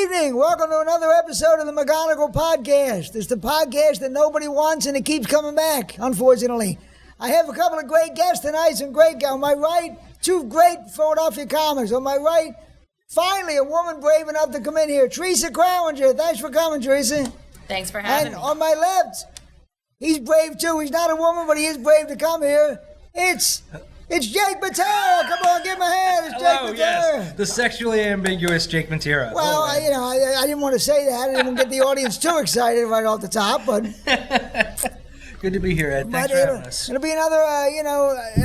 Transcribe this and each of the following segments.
evening. Welcome to another episode of the McGonigal Podcast. It's the podcast that nobody wants and it keeps coming back, unfortunately. I have a couple of great guests tonight, some great guys. On my right, two great Philadelphia comics. On my right, finally a woman brave enough to come in here, Theresa Hummel-Krallinger. Thanks for coming, Theresa. Thanks for having me. And on my left, he's brave too. He's not a woman, but he is brave to come here. It's Jake Mattera. Come on, give him a hand. It's Hello, Jake Mattera. yes. The sexually ambiguous Jake Mattera. Well, I didn't want to say that. I didn't get the audience too excited right off the top, but good to be here, Ed. Thanks for having us. It'll be another,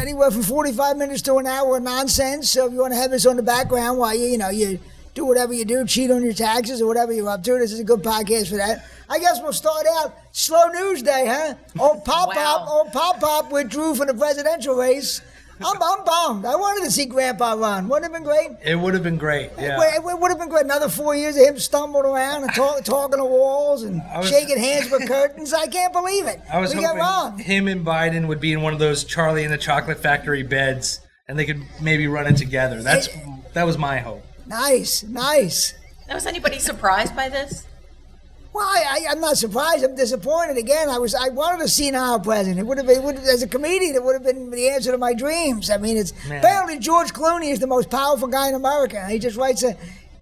anywhere from 45 minutes to an hour of nonsense. So if you want to have this on the background while you do whatever you do, cheat on your taxes or whatever you're up to, this is a good podcast for that. I guess we'll start out slow news day, huh? Old Pop withdrew from the presidential race. I'm bummed. I wanted to see Grandpa run. Wouldn't it have been great? It would have been great, yeah. It would have been great. Another 4 years of him stumbling around and talking to walls and shaking hands with curtains. I can't believe it. I was hoping him and Biden would be in one of those Charlie and the Chocolate Factory beds and they could maybe run it together. That was my hope. Nice. Now, was anybody surprised by this? Well, I'm not surprised. I'm disappointed again. I wanted a senile president. It would have as a comedian, it would have been the answer to my dreams. I mean, apparently George Clooney is the most powerful guy in America. He just writes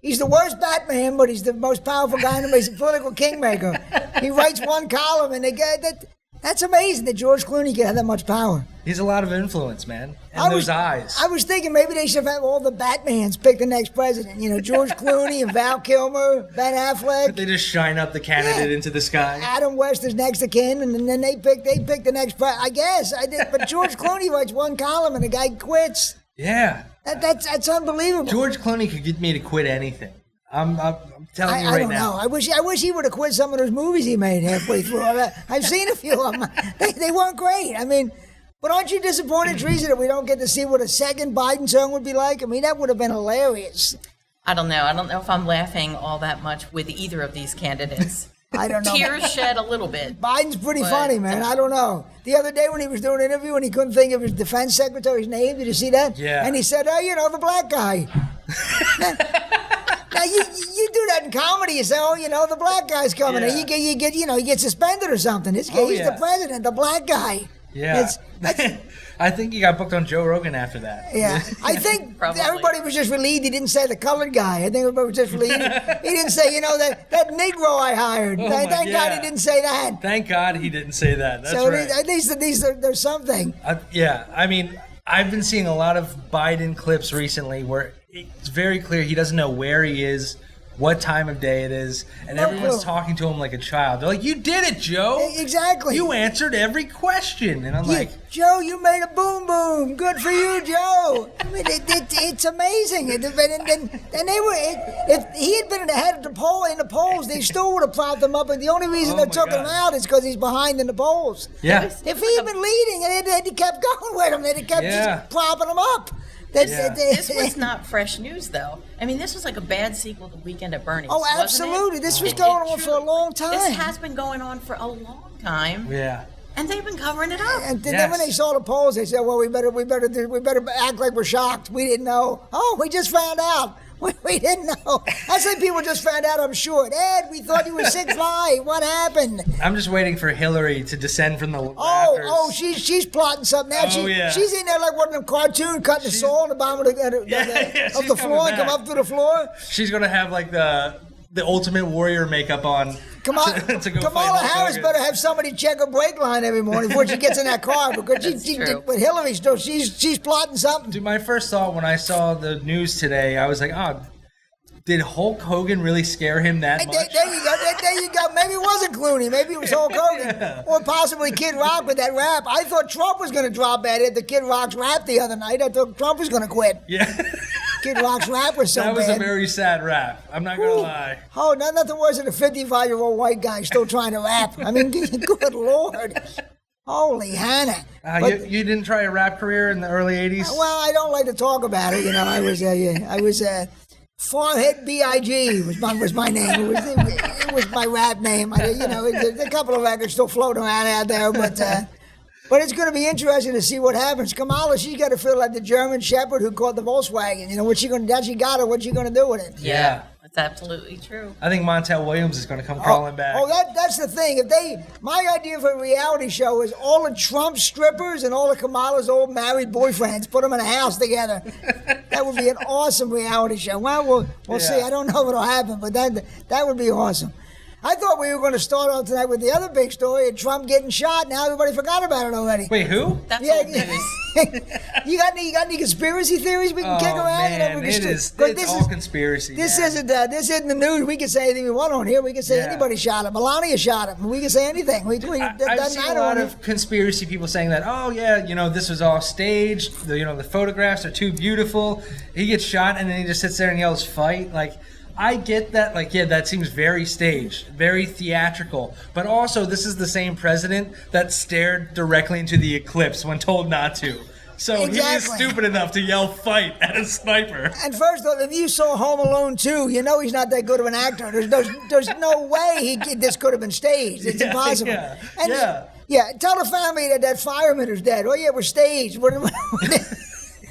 he's the worst Batman, but he's the most powerful guy in America. He's a political kingmaker. He writes one column, and that's amazing that George Clooney can have that much power. He's a lot of influence, man. And those eyes. I was thinking maybe they should have all the Batmans pick the next president. George Clooney and Val Kilmer, Ben Affleck. They just shine up the candidate into the sky. Adam West is next of kin, and then they pick the next president. I guess I did, but George Clooney writes one column and the guy quits. Yeah. That's unbelievable. George Clooney could get me to quit anything. I'm telling you right now. I don't know. I wish he would have quit some of those movies he made halfway through. I've seen a few of them. They weren't great. I mean, but aren't you disappointed, Theresa, that we don't get to see what a second Biden term would be like? I mean, that would have been hilarious. I don't know. I don't know if I'm laughing all that much with either of these candidates. I don't know. Tears shed a little bit. Biden's pretty funny, man. I don't know. The other day when he was doing an interview and he couldn't think of his defense secretary's name, did you see that? Yeah. And he said, the black guy. Now, you do that in comedy. You say, the black guy's coming. Yeah. And you get suspended or something. He's the president, the black guy. Yeah. I think he got booked on Joe Rogan after that. Yeah. I think everybody was just relieved he didn't say the colored guy. I think everybody was just relieved. He didn't say, that Negro I hired. Thank God he didn't say that. Thank God he didn't say that. That's right. At least there's something. I mean, I've been seeing a lot of Biden clips recently where it's very clear he doesn't know where he is, what time of day it is, and everyone's talking to him like a child. They're like, "You did it, Joe. Exactly. You answered every question." And I'm like, "Joe, you made a boom boom. Good for you, Joe." I mean, it's amazing. And they were. If he had been in the polls, they still would have propped him up. And the only reason they took him out is because he's behind in the polls. Yeah. If he had been leading, they kept going with him. They kept just propping him up. This was not fresh news, though. I mean, this was like a bad sequel to Weekend at Bernie's. Oh, absolutely. This was going on for a long time. This has been going on for a long time. Yeah. And they've been covering it up. And then when they saw the polls, they said, "Well, we better act like we're shocked. We didn't know. Oh, we just found out. We didn't know." I say people just found out, I'm sure. "Ed, we thought you were 6'5". What happened?" I'm just waiting for Hillary to descend from the rafters. Oh, she's plotting something now. She's in there like one of them cartoons, cutting the soul on the bottom of the floor and come up through the floor. She's going to have like the Ultimate Warrior makeup on. Kamala Harris better have somebody check her brake line every morning before she gets in that car, because with Hillary still, she's plotting something. Dude, my first thought when I saw the news today, I was like, "Oh, did Hulk Hogan really scare him that much?" There you go. Maybe it wasn't Clooney. Maybe it was Hulk Hogan, or possibly Kid Rock with that rap. I thought Trump was going to drop at it. The Kid Rock's rap the other night. I thought Trump was going to quit. Yeah. Kid Rock's rap was so bad. That was a very sad rap. I'm not going to lie. Oh, nothing worse than a 55-year-old white guy still trying to rap. I mean, good Lord. Holy Hannah. You didn't try a rap career in the early 80s? Well, I don't like to talk about it. I was Forehead B.I.G. was my name. It was my rap name. There's a couple of records still floating around out there, but it's going to be interesting to see what happens. Kamala, she's got to feel like the German Shepherd who caught the Volkswagen. What's she going to? Now she got her. What's she going to do with it? Yeah. absolutely true. I think Montel Williams is going to come crawling back. That's the thing. My idea for a reality show is all the Trump strippers and all of Kamala's old married boyfriends, put them in a house together. That would be an awesome reality show. Well, we'll see. I don't know what'll happen, but that would be awesome. I thought we were going to start off tonight with the other big story of Trump getting shot. Now everybody forgot about it already. Wait, who? That's old news. You got any conspiracy theories we can kick around? Man, it's all conspiracy. This isn't the news. We can say anything we want on here. We can say anybody shot him. Melania shot him. We can say anything. I've seen a lot of conspiracy people saying that. Oh yeah, this was all staged. The photographs are too beautiful. He gets shot and then he just sits there and yells "fight!" I get that, that seems very staged, very theatrical. But also, this is the same president that stared directly into the eclipse when told not to. So he is stupid enough to yell "fight" at a sniper. And first off, if you saw Home Alone 2, you know he's not that good of an actor. There's no way this could have been staged. It's impossible. Yeah. Tell the family that fireman is dead. Oh yeah, we're staged.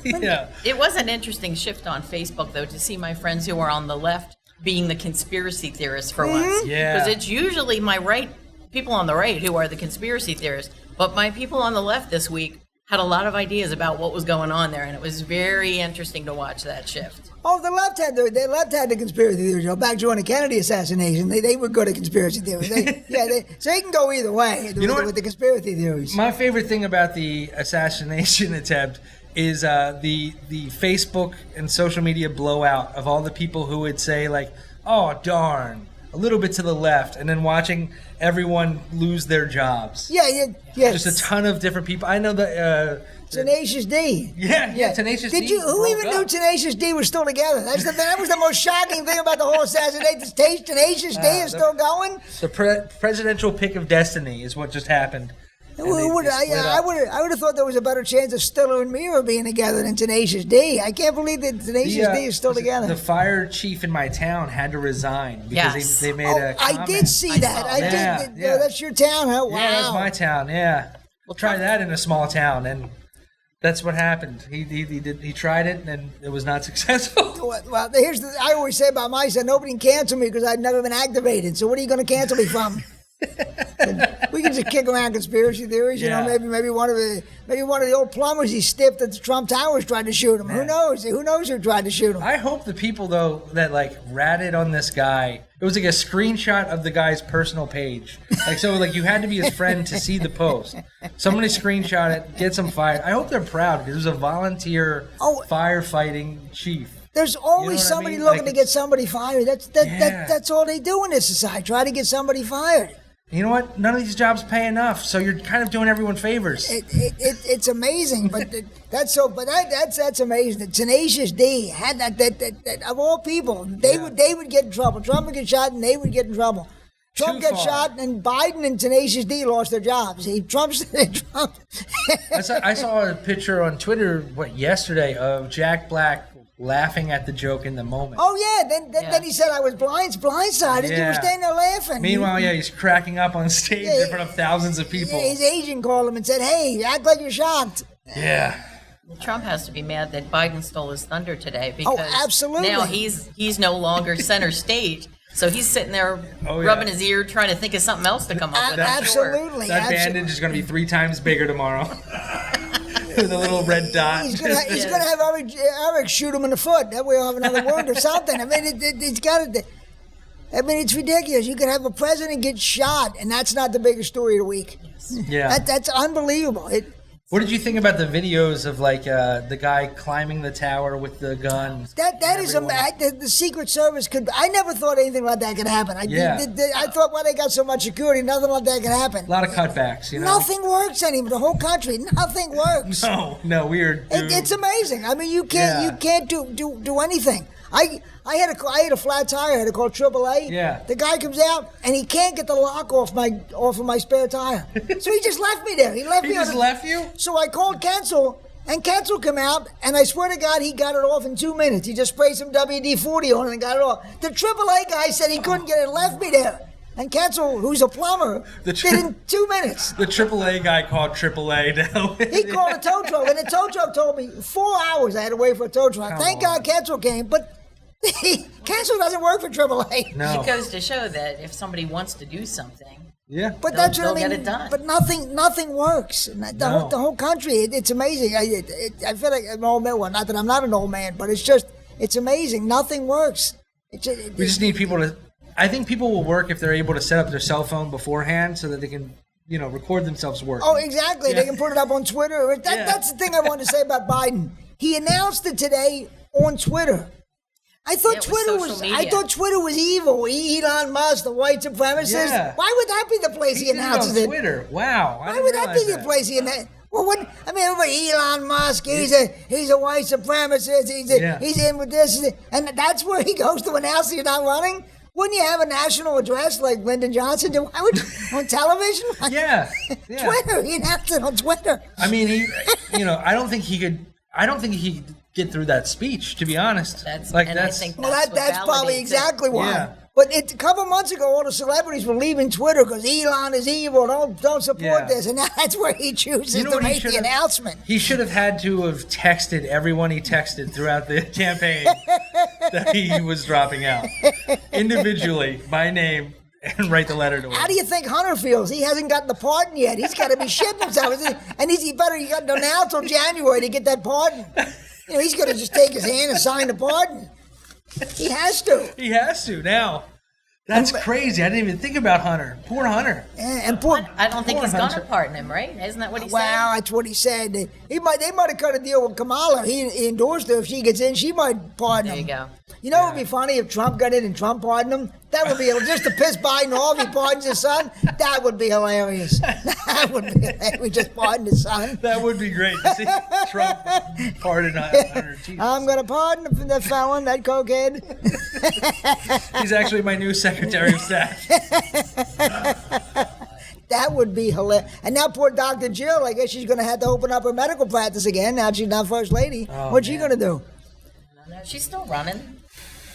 Yeah. It was an interesting shift on Facebook, though, to see my friends who are on the left being the conspiracy theorists for once. Yeah. Because it's usually my people on the right who are the conspiracy theorists. But my people on the left this week had a lot of ideas about what was going on there, and it was very interesting to watch that shift. Oh, the left had the conspiracy theories. Back during the Kennedy assassination, they were good at conspiracy theories. So they can go either way with the conspiracy theories. My favorite thing about the assassination attempt is the Facebook and social media blowout of all the people who would say "Oh darn," a little bit to the left, and then watching everyone lose their jobs. Yeah. Just a ton of different people. I know that Tenacious D. Yeah, Tenacious D. Who even knew Tenacious D was still together? That was the most shocking thing about the whole assassination. Tenacious D is still going. The presidential pick of destiny is what just happened. I would have thought there was a better chance of Stiller and Mira being together than Tenacious D. I can't believe that Tenacious D is still together. The fire chief in my town had to resign because they made a comment. I did see that. That's your town, huh? Wow. Yeah, that's my town. Yeah, we'll try that in a small town, and that's what happened. He tried it, and it was not successful. Well, I always say about my son, nobody can cancel me because I've never been activated. So what are you going to cancel me from? We can just kick around conspiracy theories, maybe one of the old plumbers he stiffed at the Trump Towers tried to shoot him. Man. Who knows who tried to shoot him? I hope the people though that ratted on this guy, it was a screenshot of the guy's personal page. You had to be his friend to see the post. Somebody screenshot it, gets him fired. I hope they're proud because it was a volunteer firefighting chief. There's always somebody looking to get somebody fired. That's all they do in this society. Try to get somebody fired. You know what? None of these jobs pay enough, so you're kind of doing everyone favors. It's amazing, but that's amazing. The Tenacious D had that of all people, they would get in trouble. Trump would get shot, and they would get in trouble. Trump got shot, and Biden and Tenacious D lost their jobs. Trump. I saw a picture on Twitter yesterday of Jack Black laughing at the joke in the moment. Oh yeah, then he said I was blindsided. You were standing there laughing. Meanwhile, he's cracking up on stage in front of thousands of people. His agent called him and said, "Hey, act like you're shocked." Yeah. Trump has to be mad that Biden stole his thunder today because absolutely. Now he's no longer center stage. So he's sitting there rubbing his ear, trying to think of something else to come up with. Absolutely. That bandage is going to be 3 times bigger tomorrow. With a little red dot. He's gonna have Eric shoot him in the foot. That way he'll have another wound or something. I mean, it's ridiculous. You could have a president get shot, and that's not the biggest story of the week. Yeah. That's unbelievable. What did you think about the videos of the guy climbing the tower with the gun? That is the Secret Service could. I never thought anything like that could happen. I thought they got so much security, nothing like that could happen. A lot of cutbacks, Nothing works anymore. The whole country, nothing works. No, weird. It's amazing. I mean, you can't do anything. I had a flat tire. I had to call AAA. Yeah. The guy comes out and he can't get the lock off of my spare tire. So he just left me there. He left you? So I called Cancel, and Cancel came out, and I swear to God, he got it off in 2 minutes. He just sprayed some WD-40 on it and got it off. The AAA guy said he couldn't get it, left me there. And Cancel, who's a plumber, did it in 2 minutes. The AAA guy called AAA now. He called a tow truck, and the tow truck told me 4 hours I had to wait for a tow truck. Thank God Cancel came, but Cancel doesn't work for AAA. No. It goes to show that if somebody wants to do something, but that's what I mean. Get it done. But nothing works. The whole country, it's amazing. I feel like an old man. Well, not that I'm not an old man, but it's amazing. Nothing works. We just need people to. I think people will work if they're able to set up their cell phone beforehand so that they can, record themselves working. Oh, exactly. Yeah. They can put it up on Twitter. That's the thing I wanted to say about Biden. He announced it today on Twitter. I thought Twitter was evil. Elon Musk, the white supremacist. Yeah. Why would that be the place he announces it? Twitter. Wow. Why would that be the place he announces? Well, everybody, Elon Musk, he's a white supremacist. He's in with this, and that's where he goes to announce he's not running. Wouldn't you have a national address like Lyndon Johnson do? Why would on television? Yeah. Twitter. He announced it on Twitter. I mean, I don't think he could get through that speech, to be honest. That's probably exactly why. Yeah. But a couple months ago, all the celebrities were leaving Twitter because Elon is evil. Don't support this, and now that's where he chooses to make the announcement. He should have had to have texted everyone he texted throughout the campaign that he was dropping out individually by name. And write the letter to him. How do you think Hunter feels? He hasn't gotten the pardon yet. He's got to be shitting himself. And he got now till January to get that pardon. He's going to just take his hand and sign the pardon. He has to. He has to now. That's crazy. I didn't even think about Hunter. Poor Hunter. And I don't think he's going to pardon him, right? Isn't that what he said? Well, that's what he said. They might have cut a deal with Kamala. He endorsed her. If she gets in, she might pardon him. There you go. It would be funny if Trump got in and Trump pardoned him. That would be just to piss Biden off. He pardons his son. That would be hilarious. That would be hilarious. We just pardoned his son. That would be great to see Trump pardon Hunter. I'm going to pardon the felon, that cokehead. He's actually my new Secretary of Staff. That would be hilarious. And now poor Dr. Jill, I guess she's going to have to open up her medical practice again. Now she's not First Lady. What's she going to do? No, she's still running.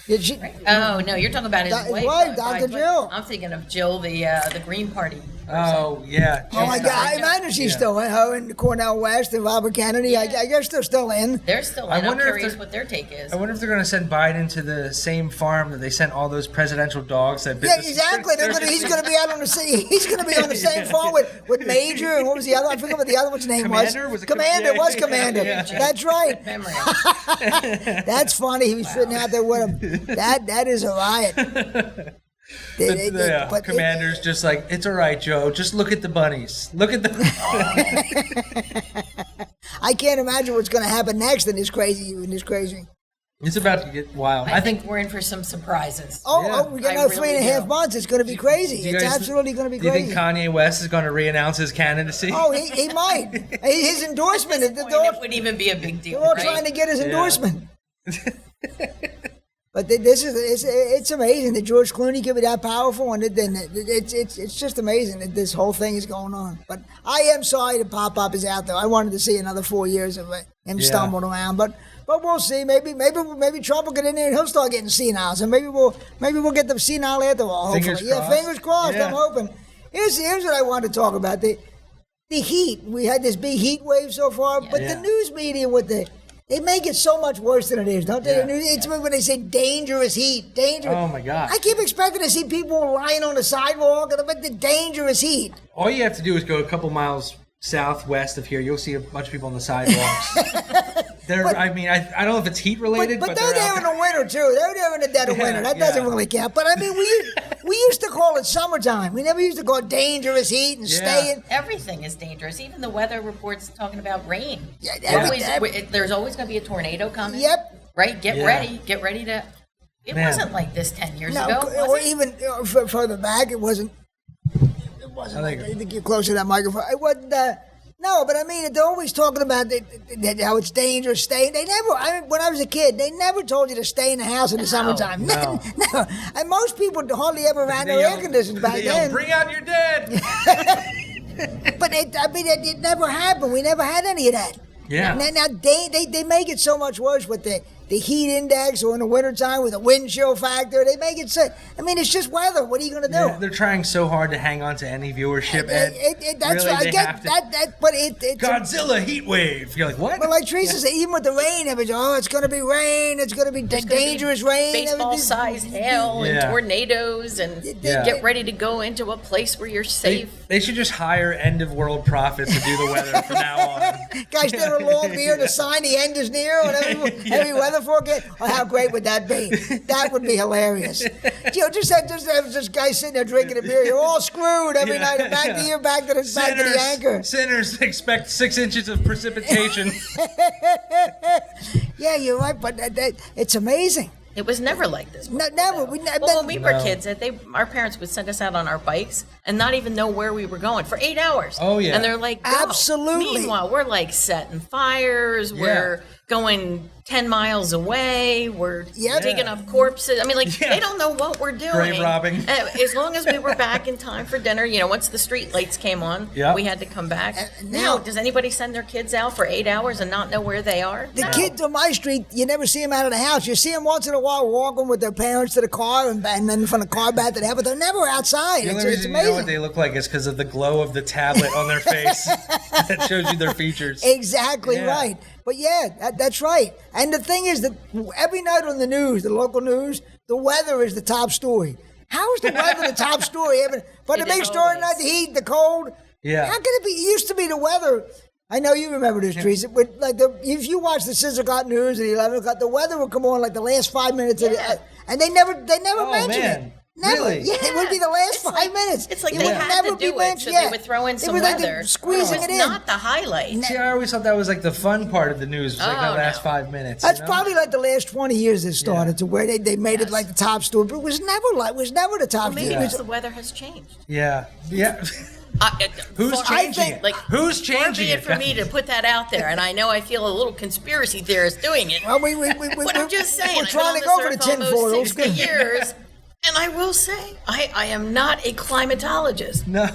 Did she? Right? Oh no, you're talking about his wife, Dr. Jill. I'm thinking of Jill, the Green Party. Oh yeah. Oh my God! I imagine she's still in. Her and Cornel West and Robert Kennedy. I guess they're still in. They're still in. I'm curious what their take is. I wonder if they're going to send Biden to the same farm that they sent all those presidential dogs that. Yeah, exactly. He's going to be out on the sea. He's going to be on the same farm with Major and what was the other? I forget what the other one's name was. Commander was Commander. Yeah. That's right. Memory. That's funny. He was sitting out there with him. That is a riot. But Commander's just like, it's all right, Joe. Just look at the bunnies. Look at the. I can't imagine what's going to happen next in this crazy. It's about to get wild. I think we're in for some surprises. We got another 3.5 months. It's going to be crazy. It's absolutely going to be crazy. Do you think Kanye West is going to re-announce his candidacy? Oh, he might. His endorsement. It wouldn't even be a big deal. They're all trying to get his endorsement. But it's amazing that George Clooney can be that powerful, and it's just amazing that this whole thing is going on. But I am sorry that Pop-Up is out there. I wanted to see another 4 years of him stumbling around, but we'll see. Maybe Trump will get in there and he'll start getting senile. So maybe we'll get the senile after all. Hopefully, fingers crossed. Yeah. I'm hoping. Here's what I want to talk about: the heat. We had this big heat wave so far, but the news media they make it so much worse than it is, don't they? Yeah. It's when they say dangerous heat, dangerous. Oh my God! I keep expecting to see people lying on the sidewalk about the dangerous heat. All you have to do is go a couple miles southwest of here. You'll see a bunch of people on the sidewalks. I don't know if it's heat related, but they're there in the winter too. They're there in the dead of winter. That doesn't really count. But I mean, we used to call it summertime. We never used to call it dangerous heat and stay in. Everything is dangerous. Even the weather reports talking about rain. There's always going to be a tornado coming. Yep. Right. Get ready. Get ready to. It wasn't like this 10 years ago. Or even further back, it wasn't. I think you're close to that microphone. It wasn't. No, but I mean, they're always talking about how it's dangerous staying. When I was a kid, they never told you to stay in the house in the summertime. No. No. And most people hardly ever ran their air conditioners back then. Bring out your dead. But it never happened. We never had any of that. Yeah. Now they make it so much worse with the the heat index, or in the wintertime with the wind chill factor. They make it so. I mean, it's just weather. What are you going to do? Yeah, they're trying so hard to hang on to any viewership. That's really, I get that, but it's Godzilla heat wave. You're like, what? But like Theresa said, even with the rain, it's going to be rain. It's going to be dangerous rain. Baseball-sized hail and tornadoes, and get ready to go into a place where you're safe. They should just hire end-of-world prophets to do the weather from now on. Guys that are long beard to sign the end is near, and every weather forecast. Oh, how great would that be? That would be hilarious. Just have this guy sitting there drinking a beer. You're all screwed every night. Back to the anchor. Sinners expect 6 inches of precipitation. Yeah, you're right, but it's amazing. It was never like this. Never. When we were kids, our parents would send us out on our bikes and not even know where we were going for 8 hours. Oh, yeah. And they're like, go. Absolutely. Meanwhile, we're like setting fires. We're going 10 miles away. We're digging up corpses. I mean, they don't know what we're doing. Grave robbing. As long as we were back in time for dinner, once the street lights came on, we had to come back. Now, does anybody send their kids out for 8 hours and not know where they are? The kids on my street, you never see them out of the house. You see them once in a while walking with their parents to the car and then from the car back to the house, but they're never outside. The only It's reason amazing. you know what they look like is because of the glow of the tablet on their face that shows you their features. Exactly right. But that's right. And the thing is that every night on the news, the local news, the weather is the top story. How is the weather the top story? But the big story tonight, the heat, the cold. Yeah. How can it be? It used to be the weather. I know you remember this, Theresa. But if you watch the 6 o'clock news and the 11 o'clock, the weather would come on like the last 5 minutes, and they never mention it. Never. Really? Yeah, it would be the last 5 minutes. It's like they had to do it, so they would throw in some weather. Like squeezing it in. Not the highlight. See, I always thought that was like the fun part of the news, was like the last 5 minutes. That's probably like the last 20 years it started to where they made it like the top story, but it was never the top story. Maybe because the weather has changed. Yeah. Who's changing it? Who's changing it? For me to put that out there, and I know I feel a little conspiracy theorist doing it. Well, but I'm just saying, we're trying to go for the tinfoil. 60 years, and I will say, I am not a climatologist. No.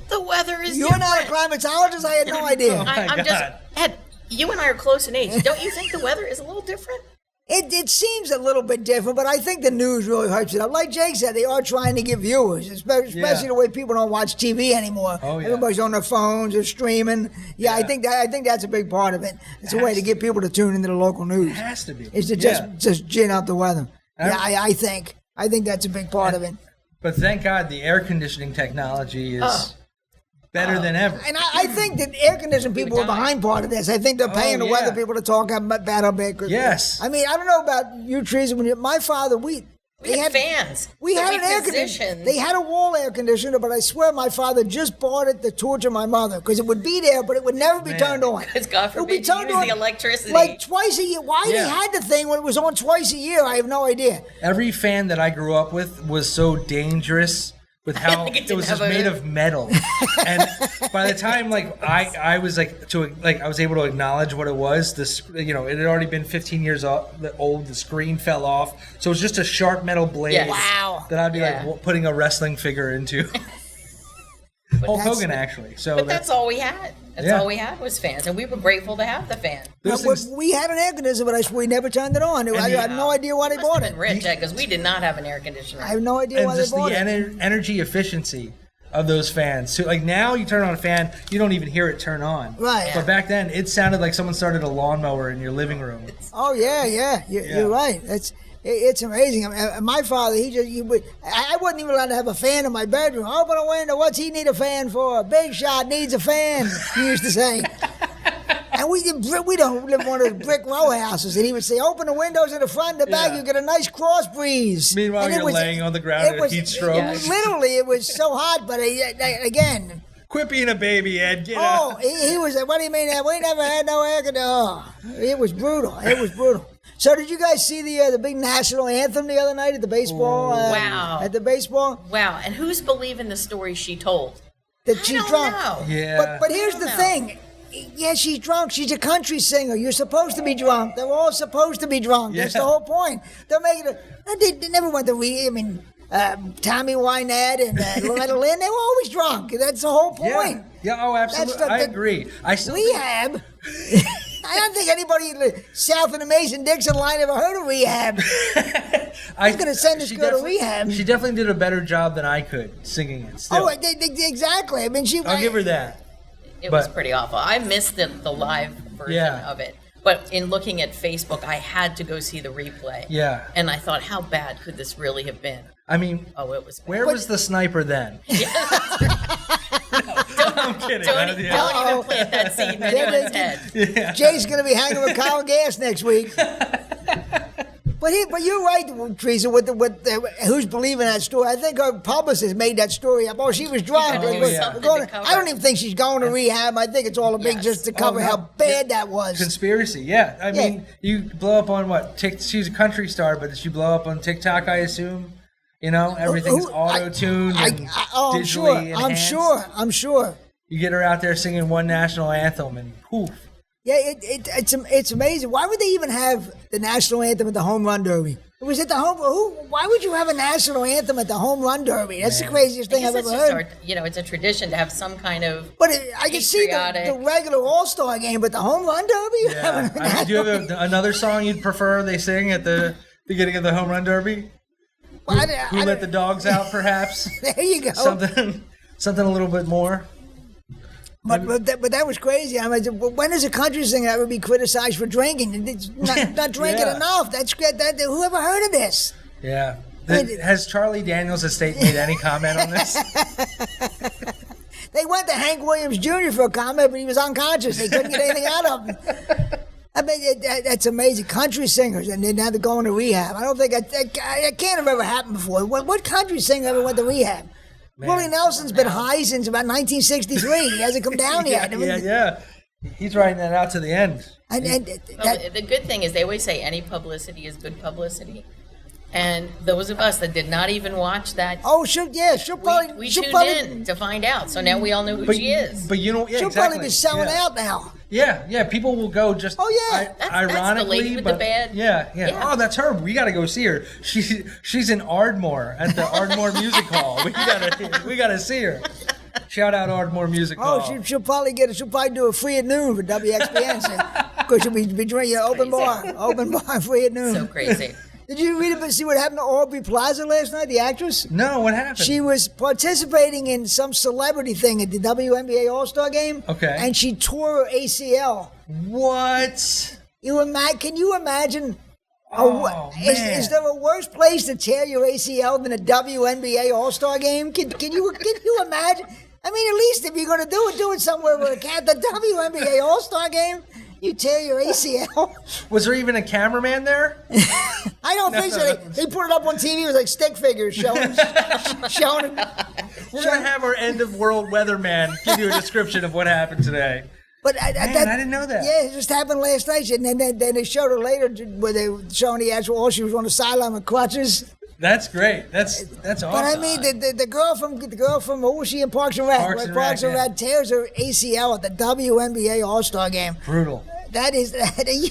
The weather is You're not a climatologist? I had no idea. I'm just, Ed, you and I are close in age. Don't you think the weather is a little different? It seems a little bit different, but I think the news really hypes it up. Like Jake said, they are trying to get viewers, especially the way people don't watch TV anymore. Oh, yeah. Everybody's on their phones or streaming. Yeah, I think that's a big part of it. It's a way to get people to tune into the local news. It has to be. It's to just gin up the weather. I think that's a big part of it. But thank God the air conditioning technology is better than ever. And I think that air conditioning people are behind part of this. I think they're paying the weather people to talk about how bad. Yes. I mean, I don't know about you, Theresa. My father, we had fans. We had an air conditioner. They had a wall air conditioner, but I swear my father just bought it to torture my mother because it would be there, but it would never be turned on. Because God forbid you use the electricity. Like twice a year. Why they had the thing when it was on twice a year, I have no idea. Every fan that I grew up with was so dangerous with how it was just made of metal. And by the time I was I was able to acknowledge what it was, it had already been 15 years old, the screen fell off. So it was just a sharp metal blade that I'd be putting a wrestling figure into. Hulk Hogan, actually. But that's all we had. That's all we had was fans, and we were grateful to have the fan. We had an air conditioner, but I swear we never turned it on. I had no idea why they bought it. Rich, because we did not have an air conditioner. I have no idea why they bought it. And just the energy efficiency of those fans. So now you turn on a fan, you don't even hear it turn on. Right. But back then, it sounded like someone started a lawnmower in your living room. Oh yeah. You're right. It's amazing. My father, I wasn't even allowed to have a fan in my bedroom. Open a window. What's he need a fan for? A big shot needs a fan, he used to say. And we don't live in one of those brick row houses. And he would say, open the windows in the front and the back, you get a nice cross breeze. Meanwhile, you're laying on the ground in a heat stroke. Literally, it was so hot, but again... Quit being a baby, Ed. Get out. He was like, what do you mean? We never had no air conditioner. It was brutal. So did you guys see the big national anthem the other night at the baseball? Wow. At the baseball? Wow. And who's believing the story she told? That she's drunk. Know. Yeah. But here's the thing. Yeah, she's drunk. She's a country singer. You're supposed to be drunk. They're all supposed to be drunk. That's the whole point. They're making it. They never went to Tommy Wynette and Loretta Lynn, they were always drunk. That's the whole point. Yeah, absolutely. I agree. Rehab. I don't think anybody south of the Mason-Dixon line ever heard of rehab. I'm going to send this girl to rehab. She definitely did a better job than I could singing it. Still. Oh, exactly. I mean, I'll give her that. It was pretty awful. I missed the live version of it. But in looking at Facebook, I had to go see the replay. Yeah. And I thought, how bad could this really have been? I mean, it was bad. Where was the sniper then? I'm kidding. Don't even plant that seed in anyone's head. Yeah. Jay's going to be hanging with Kyle Gass next week. But you're right, Teresa, with who's believing that story. I think her publicist made that story up. Oh, she was drunk. I don't even think she's going to rehab. I think it's all a big just to cover how bad that was. Conspiracy, yeah. I mean, you blow up on what? She's a country star, but did she blow up on TikTok, I assume? You know, everything's auto-tuned and digitally enhanced. I'm sure. You get her out there singing one national anthem and poof. Yeah, it's amazing. Why would they even have the national anthem at the home run derby? It was at the home. Why would you have a national anthem at the home run derby? That's the craziest thing I've ever heard. It's a tradition to have some kind of. But I can see the regular All-Star game, but the home run derby. Yeah. Do you have another song you'd prefer they sing at the beginning of the home run derby? Who let the dogs out? Perhaps. There you go. Something a little bit more. But that was crazy. I mean, when does a country singer ever be criticized for drinking? It's not drinking enough. That's great. Whoever heard of this? Yeah. Has Charlie Daniels' estate made any comment on this? They went to Hank Williams Jr. for a comment, but he was unconscious. They couldn't get anything out of him. I mean, that's amazing. Country singers, and now they're going to rehab. I don't think it can't have ever happened before. What country singer ever went to rehab? Man, Willie Nelson's been high since about 1963. He hasn't come down yet. Yeah. He's riding that out to the end. The good thing is they always say any publicity is good publicity. And those of us that did not even watch that. Oh, she'll probably. We tuned in to find out. So now we all know who she is. But she'll probably be selling out now. Yeah. People will go just. Oh yeah. Ironically, that's the lady with the bad. Yeah. Oh, that's her. We got to go see her. She's in Ardmore at the Ardmore Music Hall. We gotta see her. Shout out Ardmore Music Hall. Oh, she'll probably do a free at noon for WXPN because she'll be drinking open bar free at noon. So crazy. Did you read about see what happened to Aubrey Plaza last night, the actress? No, what happened? She was participating in some celebrity thing at the WNBA All-Star Game. Okay. And she tore her ACL. What? Can you imagine? Man. Is there a worse place to tear your ACL than a WNBA All-Star Game? Can you imagine? I mean, at least if you're going to do it somewhere where it can't. The WNBA All-Star Game. You tear your ACL. Was there even a cameraman there? I don't think so. They put it up on TV with like stick figures showing. We're going to have our end of world weatherman give you a description of what happened today. But I didn't know that. Yeah, it just happened last night. And then they showed her later where they were showing the actual, she was on the sideline with crutches. That's great. That's awesome. But I mean, the girl from who was she in Parks and Rec? Parks and Rec tears her ACL at the WNBA All-Star Game. Brutal. That is,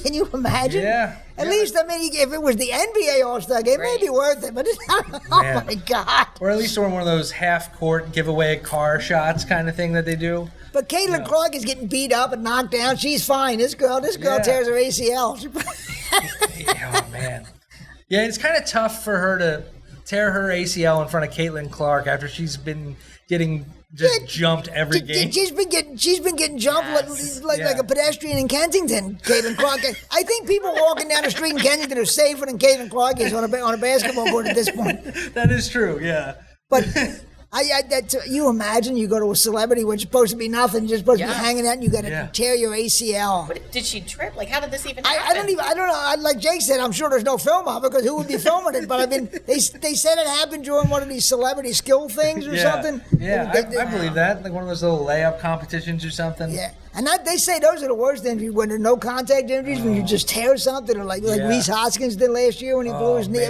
can you imagine? Yeah. At least, I mean, if it was the NBA All-Star Game, it may be worth it. But it's not, oh my God. Or at least on one of those half-court giveaway car shots kind of thing that they do. But Caitlyn Clark is getting beat up and knocked down. She's fine. This girl tears her ACL. Oh, man. Yeah, it's kind of tough for her to tear her ACL in front of Caitlyn Clark after she's been getting jumped every game. She's been getting jumped like a pedestrian in Kensington. Caitlyn Clark. I think people walking down the street in Kensington are safer than Caitlyn Clark is on a basketball court at this point. That is true. Yeah. But you imagine you go to a celebrity when it's supposed to be nothing, just supposed to be hanging out, and you got to tear your ACL. But did she trip? Like, how did this even happen? I don't know. Like Jake said, I'm sure there's no film of it because who would be filming it? But I mean, they said it happened during one of these celebrity skill things or something. Yeah, I believe that. Like one of those little layup competitions or something. Yeah. And they say those are the worst injuries when there are no contact injuries, when you just tear something, or like Reese Hoskins did last year when he blew his knee.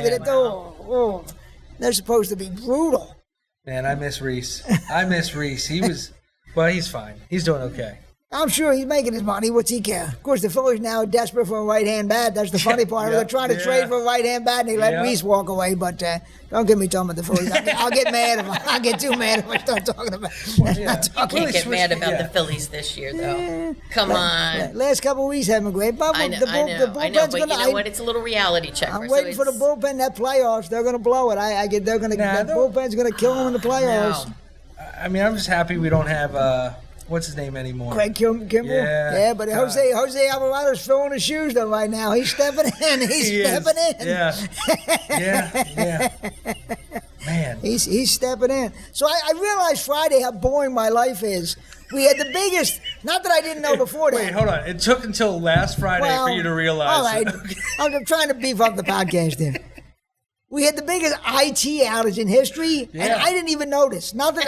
They're supposed to be brutal. Man, I miss Reese. He's fine. He's doing okay. I'm sure he's making his money. What's he care? Of course, the Phillies now are desperate for a right-hand bat. That's the funny part. They're trying to trade for a right-hand bat, and they let Reese walk away. But don't get me talking about the Phillies. I'll get mad I'll get too mad if I start talking about it. You can't get mad about the Phillies this year, though. Come on. Last couple of weeks haven't been great. But I know, but you know what? It's a little reality check. I'm waiting for the bullpen. That playoffs, they're going to blow it. They're going to. That bullpen's going to kill them in the playoffs. No. I mean, I'm just happy we don't have. What's his name anymore? Craig Kimball? Yeah, but Jose Alvarado's filling his shoes though right now. He's stepping in. He's stepping in. Yeah. Man. He's stepping in. So I realized Friday how boring my life is. We had the biggest, not that I didn't know before that. Wait, hold on. It took until last Friday for you to realize. All right. I'm trying to beef up the podcast here. We had the biggest IT outage in history, and I didn't even notice. My life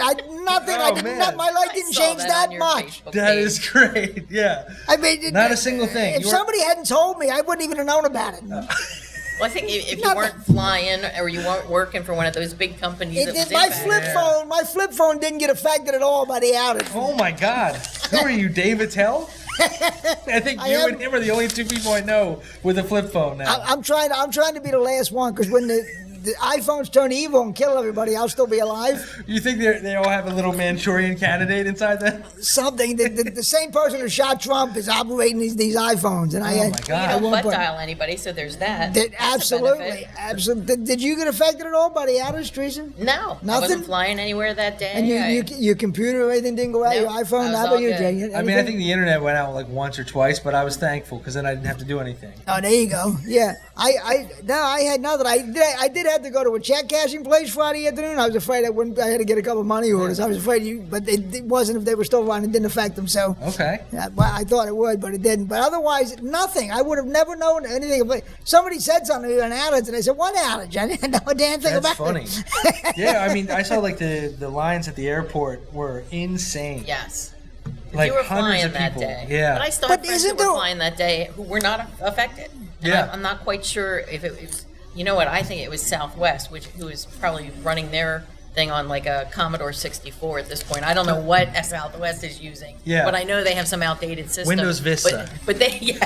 didn't change that much. That is great. Yeah. I mean, not a single thing. If somebody hadn't told me, I wouldn't even have known about it. Well, I think if you weren't flying or you weren't working for one of those big companies, my flip phone didn't get affected at all by the outage. Oh my God! Who are you, Dave Attell? I think you and him are the only two people I know with a flip phone now. I'm trying to be the last one because when the iPhones turn evil and kill everybody, I'll still be alive. You think they all have a little Manchurian candidate inside them? Something. The same person who shot Trump is operating these iPhones. And my God. You don't butt dial anybody, so there's that. Absolutely. Did you get affected at all by the outage, Teresa? No. Nothing? I wasn't flying anywhere that day. And your computer, everything didn't go out? Your iPhone? How about you, Jay? I mean, I think the internet went out like once or twice, but I was thankful because then I didn't have to do anything. Oh, there you go. Yeah. I had nothing. I did have to go to a check cashing place Friday afternoon. I was afraid I had to get a couple of money orders. I was afraid but it wasn't if they were still running. It didn't affect them. So okay. I thought it would, but it didn't. But otherwise, nothing. I would have never known anything about it. Somebody said something to me about an outage, and I said, "What outage?" I didn't know a damn thing about it. That's funny. Yeah, I mean, I saw like the lines at the airport were insane. Yes. Like you were hundreds flying of people. That day. Yeah. But I still had friends who were flying that day who were not affected. And I'm not quite sure if it was. You know what? I think it was Southwest, who is probably running their thing on like a Commodore 64 at this point. I don't know what Southwest is using, but I know they have some outdated system. Windows Vista. But they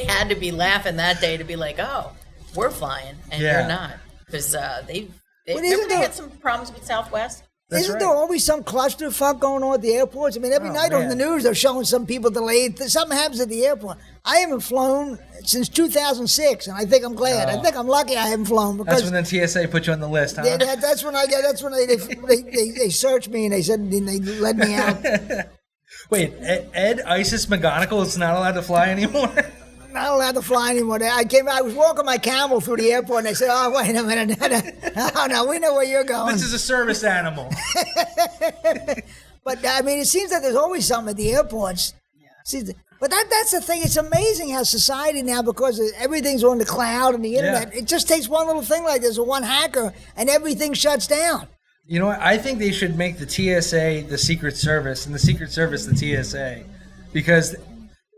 had to be laughing that day to be like, oh, we're flying and you're not, because they had some problems with Southwest. Isn't there always some clusterfuck going on at the airports? I mean, every night on the news they're showing some people delayed. Something happens at the airport. I haven't flown since 2006, and I think I'm glad. I think I'm lucky I haven't flown. Because that's when the TSA put you on the list, huh? That's when they searched me and they said they let me out. Wait, Ed Isis McGonigal is not allowed to fly anymore? Not allowed to fly anymore. I was walking my camel through the airport, and they said, "Oh, wait a minute! Oh no, we know where you're going. This is a service animal." But I mean, it seems that there's always something at the airports. Yeah. But that's the thing. It's amazing how society now, because everything's on the cloud and the internet, it just takes one little thing like this or one hacker, and everything shuts down. You know what? I think they should make the TSA the Secret Service and the Secret Service the TSA, because.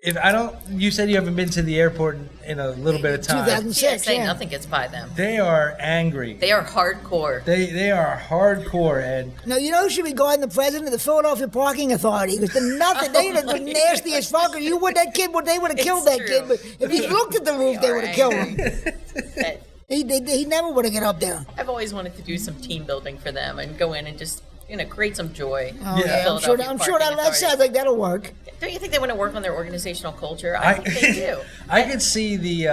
You said you haven't been to the airport in a little bit of time. 2006, nothing gets by them. They are angry. They are hardcore. They are hardcore, Ed. No, you know who should be guarding the president of the Philadelphia Parking Authority? Because they are the nastiest fucker. They would have killed that kid. But if he looked at the roof, they would have killed him. He never would have get up there. I've always wanted to do some team building for them and go in and just create some joy. I'm sure that sounds like that'll work. Don't you think they want to work on their organizational culture? I think they do. I could see the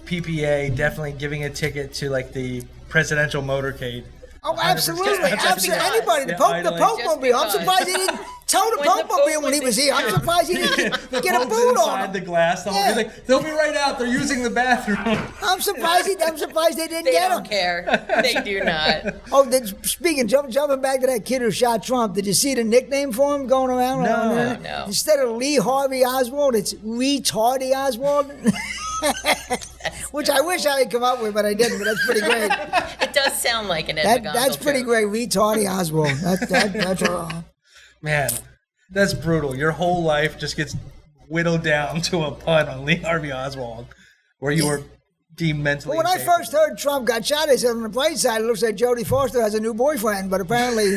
PPA definitely giving a ticket to like the presidential motorcade. Oh, absolutely. Absolutely. Anybody. The Pope mobile. I'm surprised he didn't tow the Pope mobile when he was here. I'm surprised he didn't get a boot on him. The glass. They'll be right out. They're using the bathroom. I'm surprised they didn't get him. They don't care. They do not. Oh, jumping back to that kid who shot Trump, did you see the nickname for him going around? No. Instead of Lee Harvey Oswald, it's Retardy Oswald. Which I wish I had come up with, but I didn't. But that's pretty great. It does sound like an Ed McGonigal That's pretty great. Retardy Oswald. That's wrong. Man, that's brutal. Your whole life just gets whittled down to a pun on Lee Harvey Oswald, where you were deemed mentally. Well, when I first heard Trump got shot, I said on the bright side, it looks like Jodie Foster has a new boyfriend, but apparently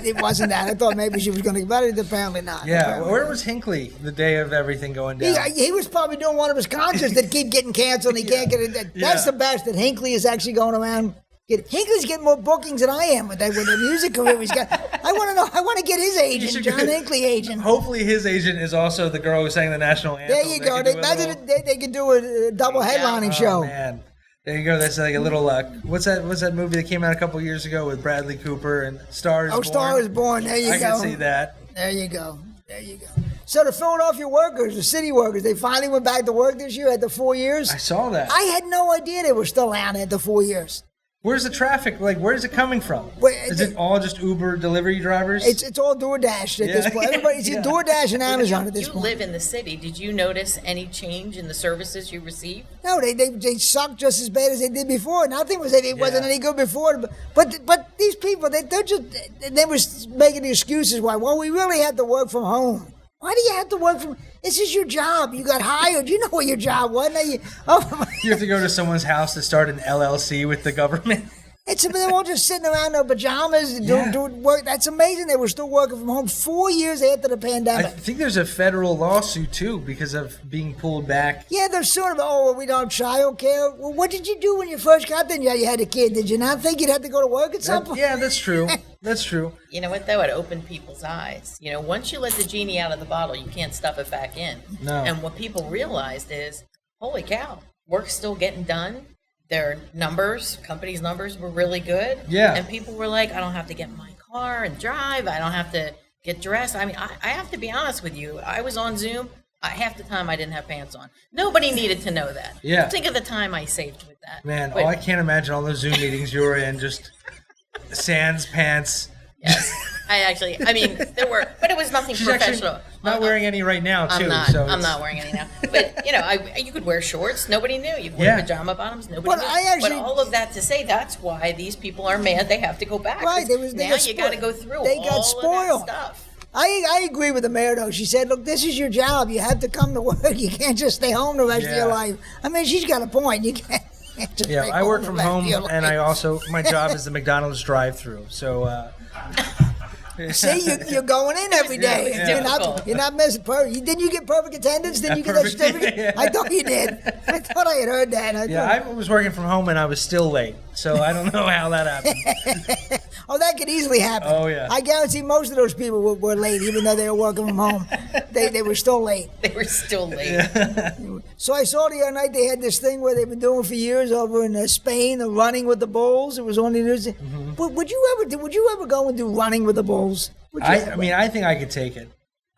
it wasn't that. I thought maybe she was going to get better. Apparently not. Yeah. Apparently. Where was Hinckley the day of everything going down? He was probably doing one of his concerts that keep getting canceled. And he can't get it. That's the best. That Hinckley is actually going around. Hinckley's getting more bookings than I am with the music career he's got. I want to know. I want to get his agent, John Hinckley agent. Hopefully, his agent is also the girl who sang the national anthem. There you go. They can do a double headlining show. Man. There you go. That's like a little. What's that movie that came out a couple years ago with Bradley Cooper and Star is Born? Star is Born. There you go. I can see that. There you go. So the Philadelphia workers, the city workers, they finally went back to work this year after 4 years. I saw that. I had no idea they were still out after 4 years. Where's the traffic? Like, where's it coming from? Is it all just Uber delivery drivers? It's all DoorDash at this point. Everybody's DoorDash and Amazon at this point. You live in the city. Did you notice any change in the services you receive? No, they suck just as bad as they did before. Nothing was wasn't any good before. But these people, they were making the excuses why. Well, we really had to work from home. Why do you have to work from? This is your job. You got hired. You know what your job was. Now you have to go to someone's house to start an LLC with the government. They're all just sitting around in their pajamas doing work. That's amazing. They were still working from home 4 years after the pandemic. I think there's a federal lawsuit too because of being pulled bak. Yeah, they're sort of, we don't child care. Well, what did you do when you first got there? Yeah, you had a kid. Did you not think you'd have to go to work at some point? Yeah, that's true. That's true. You know what, though? It opened people's eyes. You know, once you let the genie out of the bottle, you can't stuff it back in. No. And what people realized is, holy cow, work's still getting done. Their company's numbers were really good. Yeah. And people were like, I don't have to get in my car and drive. I don't have to get dressed. I mean, I have to be honest with you. I was on Zoom. Half the time I didn't have pants on. Nobody needed to know that. Yeah. Think of the time I saved with that. Man, I can't imagine all those Zoom meetings you were in, just sans pants. Yes. There were, but it was nothing She's professional. Not wearing any right now, too. I'm not wearing any now. But, you could wear shorts. Nobody knew. You could wear pajama bottoms. Nobody knew. But all of that to say, that's why these people are mad. They have to go back. Right. Now you got to go through all of that stuff. I agree with the mayor, though. She said, look, this is your job. You have to come to work. You can't just stay home the rest of your life. I mean, she's got a point. You can't. I work from home, and my job is the McDonald's drive-thru. So, see, you're going in every day. Yeah. You're not missing perfect. Didn't you get perfect attendance? Didn't you get that certificate? Yeah. I thought you did. I thought I had heard that. I was working from home and I was still late. So I don't know how that happened. Oh, that could easily happen. Oh, yeah. I guarantee most of those people were late, even though they were working from home. They were still late. They were still late. Yeah. So I saw the other night they had this thing where they've been doing for years over in Spain, the running with the bulls. It was on the news. Mm-hmm. But would you ever go and do running with the bulls? I think I could take it.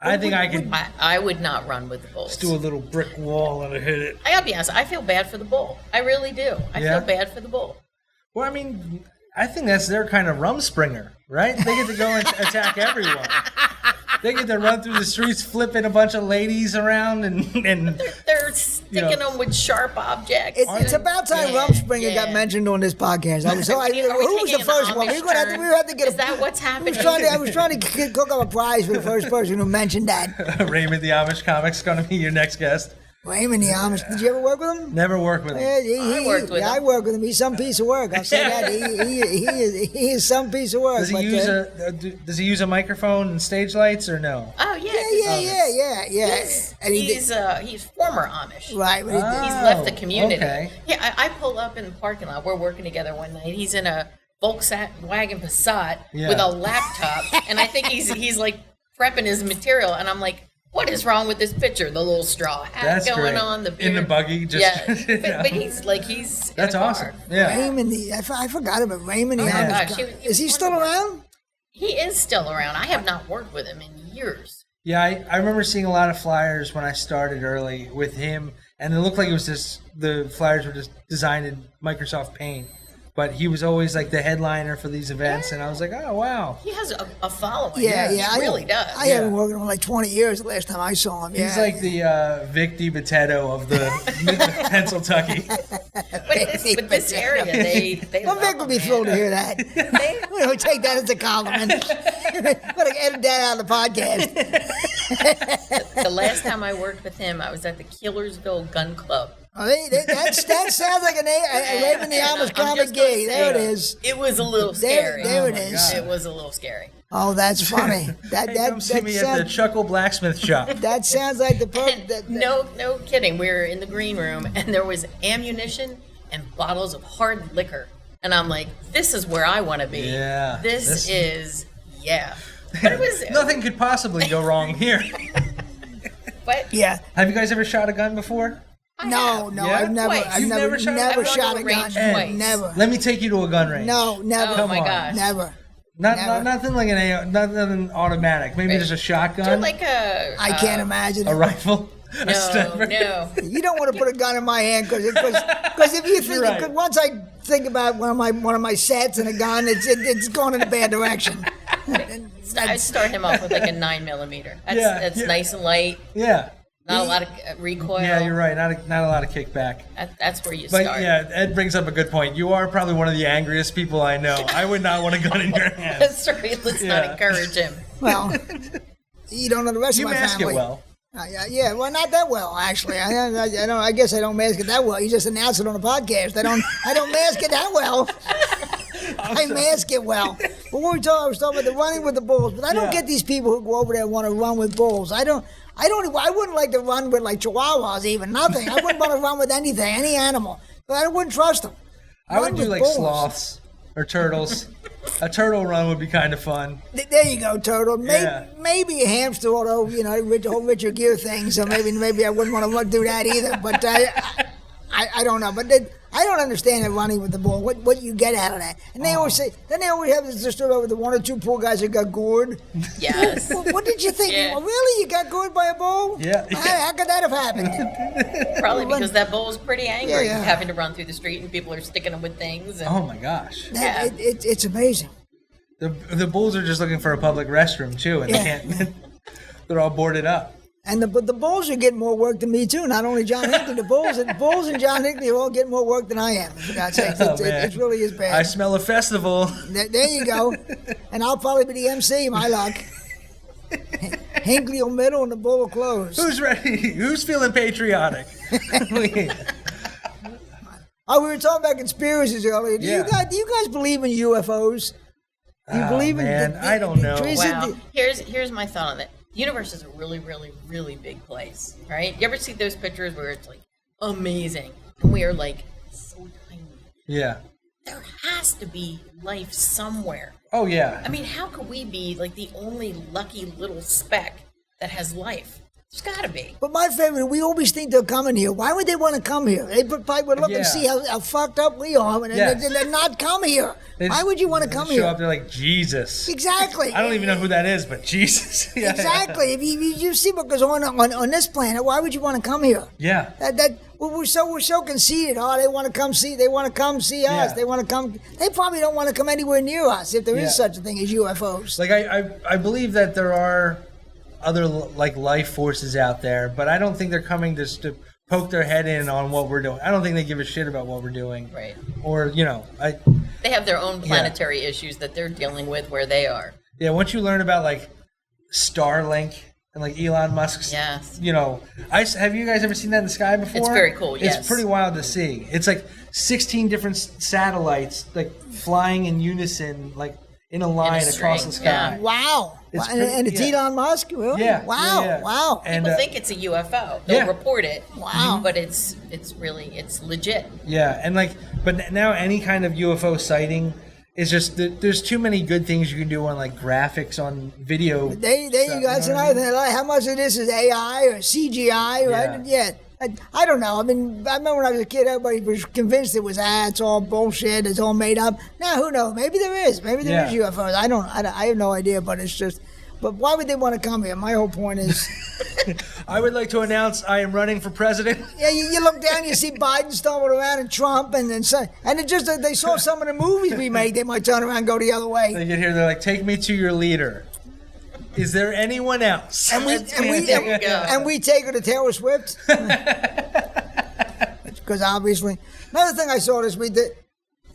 I would not run with the bulls. Just do a little brick wall and hit it. I gotta be honest, I feel bad for the bull. I really do. I feel bad for the bull. Well, I mean, I think that's their kind of Rumspringer, right? They get to go and attack everyone. They get to run through the streets, flipping a bunch of ladies around, and they're sticking them with sharp objects. It's about time Rumspringer got mentioned on this podcast. Who was the first one? We would have to get. Is that what's happening? I was trying to cook up a prize for the first person who mentioned that. Raymond the Amish comic's going to be your next guest. Raymond the Amish. Did you ever work with him? Never worked with him. I worked with him. I work with him. He's some piece of work. I'll say that. He is some piece of work. Does he use a microphone and stage lights or no? Oh yeah. Yeah. He's former Amish. Right. He's left the community. Okay. Yeah, I pull up in the parking lot. We're working together one night. He's in a Volkswagen Passat with a laptop, and I think he's like prepping his material, and I'm like, what is wrong with this picture? The little straw hat going on, the beard. In the buggy, just but he's that's awesome. Yeah, Raymond I forgot about Raymond. Is he still around? He is still around. I have not worked with him in years. Yeah, I remember seeing a lot of flyers when I started early with him, and it looked like it was just the flyers were just designed in Microsoft Paint. But he was always like the headliner for these events, and I was like, oh, wow. He has a following. Yeah, he really does. I haven't worked with him like 20 years the last time I saw him. He's like the Vic DiBitetto of the Pennsylvanian. But this area, they Vic would be thrilled to hear that. We don't take that as a compliment. We're going to edit that out of the podcast. The last time I worked with him, I was at the Killersville Gun Club. Oh, that sounds like a Raymond the Amish comic gig. There it is. It was a little scary. There it is. It was a little scary. Oh, that's funny. Come see me at the Chuckle Blacksmith Shop. That sounds like the No kidding. We were in the green room, and there was ammunition and bottles of hard liquor. And I'm like, this is where I want to be. Yeah. This is. But it was nothing could possibly go wrong here. But yeah. Have you guys ever shot a gun before? No, Yeah? I've never shot a gun. Twice. Never. Let me take you to a gun range. No, never. Oh Come my on. gosh. Never. Nothing like nothing automatic. Maybe just a shotgun. Like a. I can't imagine a it. rifle. A sniper. No. You don't want to put a gun in my hand because if you think Right. cause once I think about one of my sets and a gun, it's going in a bad direction. I start him off with like a 9mm. That's nice and light. Yeah. Not a lot of recoil. Yeah, you're right. Not a lot of kickback. That's where you But start. yeah, Ed brings up a good point. You are probably one of the angriest people I know. I would not want a gun in your hand. Sorry, let's not encourage him. Well, you don't know the rest You of my mask family. it well. Yeah, well, not that well actually. I guess I don't mask it that well. You just announced it on the podcast. I don't mask it that well. I mask it well. But I was talking about the running with the bulls. But I don't get these people who go over there and want to run with bulls. I wouldn't like to run with like chihuahuas even, nothing. I wouldn't want to run with anything, any animal. But I wouldn't trust them. I would do with like bulls. sloths or turtles. A turtle run would be kind of fun. There you go, turtle. Yeah. Maybe a hamster, although the whole Richard Gere thing. So maybe I wouldn't want to do that either. But I don't know. But I don't understand the running with the bull. What you get out of that? And they always say. Then they always have this story about the one or two poor guys that got gored. Yes. What did you think? Yeah. Well, really, you got gored by a bull? Yeah. How could that have happened? Probably because that bull's pretty angry, Yeah. having to run through the street and people are sticking him with things. And Oh my gosh. It's amazing. The bulls are just looking for a public restroom too, and they can't. They're all boarded up. And the bulls are getting more work than me too. Not only John Hinckley, the bulls and John Hinckley are all getting more work than I am. For God's sake, it really is bad. I smell a festival. There you go. And I'll probably be the MC. My luck. Hinckley will middle and the bull will close. Who's ready? Who's feeling patriotic? Oh, we were talking about conspiracies earlier. Do you guys believe in UFOs? Do you believe man, in? I don't know. Theresa, wow. Here's my thought on that. The universe is a really, really, really big place, right? You ever see those pictures where it's like amazing, and we are like so tiny? Yeah. There has to be life somewhere. Oh yeah. I mean, how could we be like the only lucky little speck that has life? There's got to be. But my favorite, we always think they're coming here. Why would they want to come here? They probably would look and see how fucked up we are, and they're not come here. Why would you want to come show here? up there like Jesus. Exactly. I don't even know who that is, but Jesus. Yeah. Exactly. If you see what goes on this planet, why would you want to come here? Yeah. We're so conceited. Oh, they want to come see. They want to come see us. Yeah. They want to come. They probably don't want to come anywhere near us if there is such a thing as UFOs. Like I believe that there are other like life forces out there, but I don't think they're coming just to poke their head in on what we're doing. I don't think they give a shit about what we're doing. Right. Or They have their own planetary issues that they're dealing with where they are. Yeah. Once you learn about like Starlink and like Elon Musk's, Yes. Have you guys ever seen that in the sky before? It's very cool. Yes. It's pretty wild to see. It's like 16 different satellites like flying in unison, like in a line across the string, sky. yeah. Wow. And it's Elon Musk? Really? Yeah. Wow. Yeah. Wow. And People think it's a UFO. They'll report it. Wow. But it's legit. yeah, and but now any kind of UFO sighting is just there's too many good things you can do on like graphics on video. There you go. That's another thing. Like, how much of this is AI or CGI, right? Yeah. I don't know. I mean, I remember when I was a kid, everybody was convinced it was it's all bullshit, it's all made up. Now, who knows? Maybe there is. Maybe there is UFOs. I have no idea, but it's just. But why would they want to come here? My whole point is. I would like to announce I am running for president. Yeah, you look down, you see Biden stumbling around and Trump, and it just they saw some of the movies we made. They might turn around and go the other way. They get here, they're like, "Take me to your leader." Is there anyone else? And we take her to Taylor Swift. Because obviously, another thing I saw this week that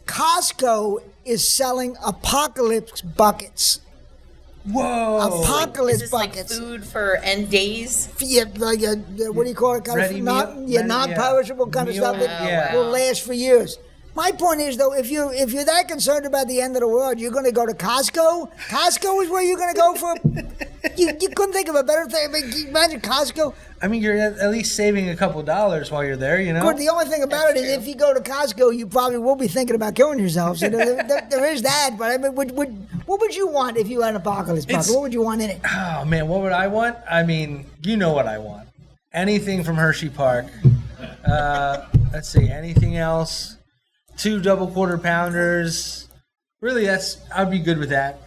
Costco is selling apocalypse buckets. Whoa! Apocalypse Is this buckets. like food for end days? Yeah, like what do you call it? Kind Ready of meal? non-perishable kind of Meal, stuff that yeah. will last for years. My point is, though, if you're that concerned about the end of the world, you're going to go to Costco. Costco is where you're going to go for. You couldn't think of a better thing. I mean, imagine Costco. I mean, you're at least saving a couple $dollars while you're there, you know? Good. The only thing about it is if you go to Costco, you probably will be thinking about killing yourself. So there is that. But I mean, what would you want if you had an apocalypse bucket? What would you want in it? Oh, man, what would I want? I mean, you know what I want. Anything from Hershey Park. Let's see, anything else? 2 double quarter pounders. Really, I'd be good with that.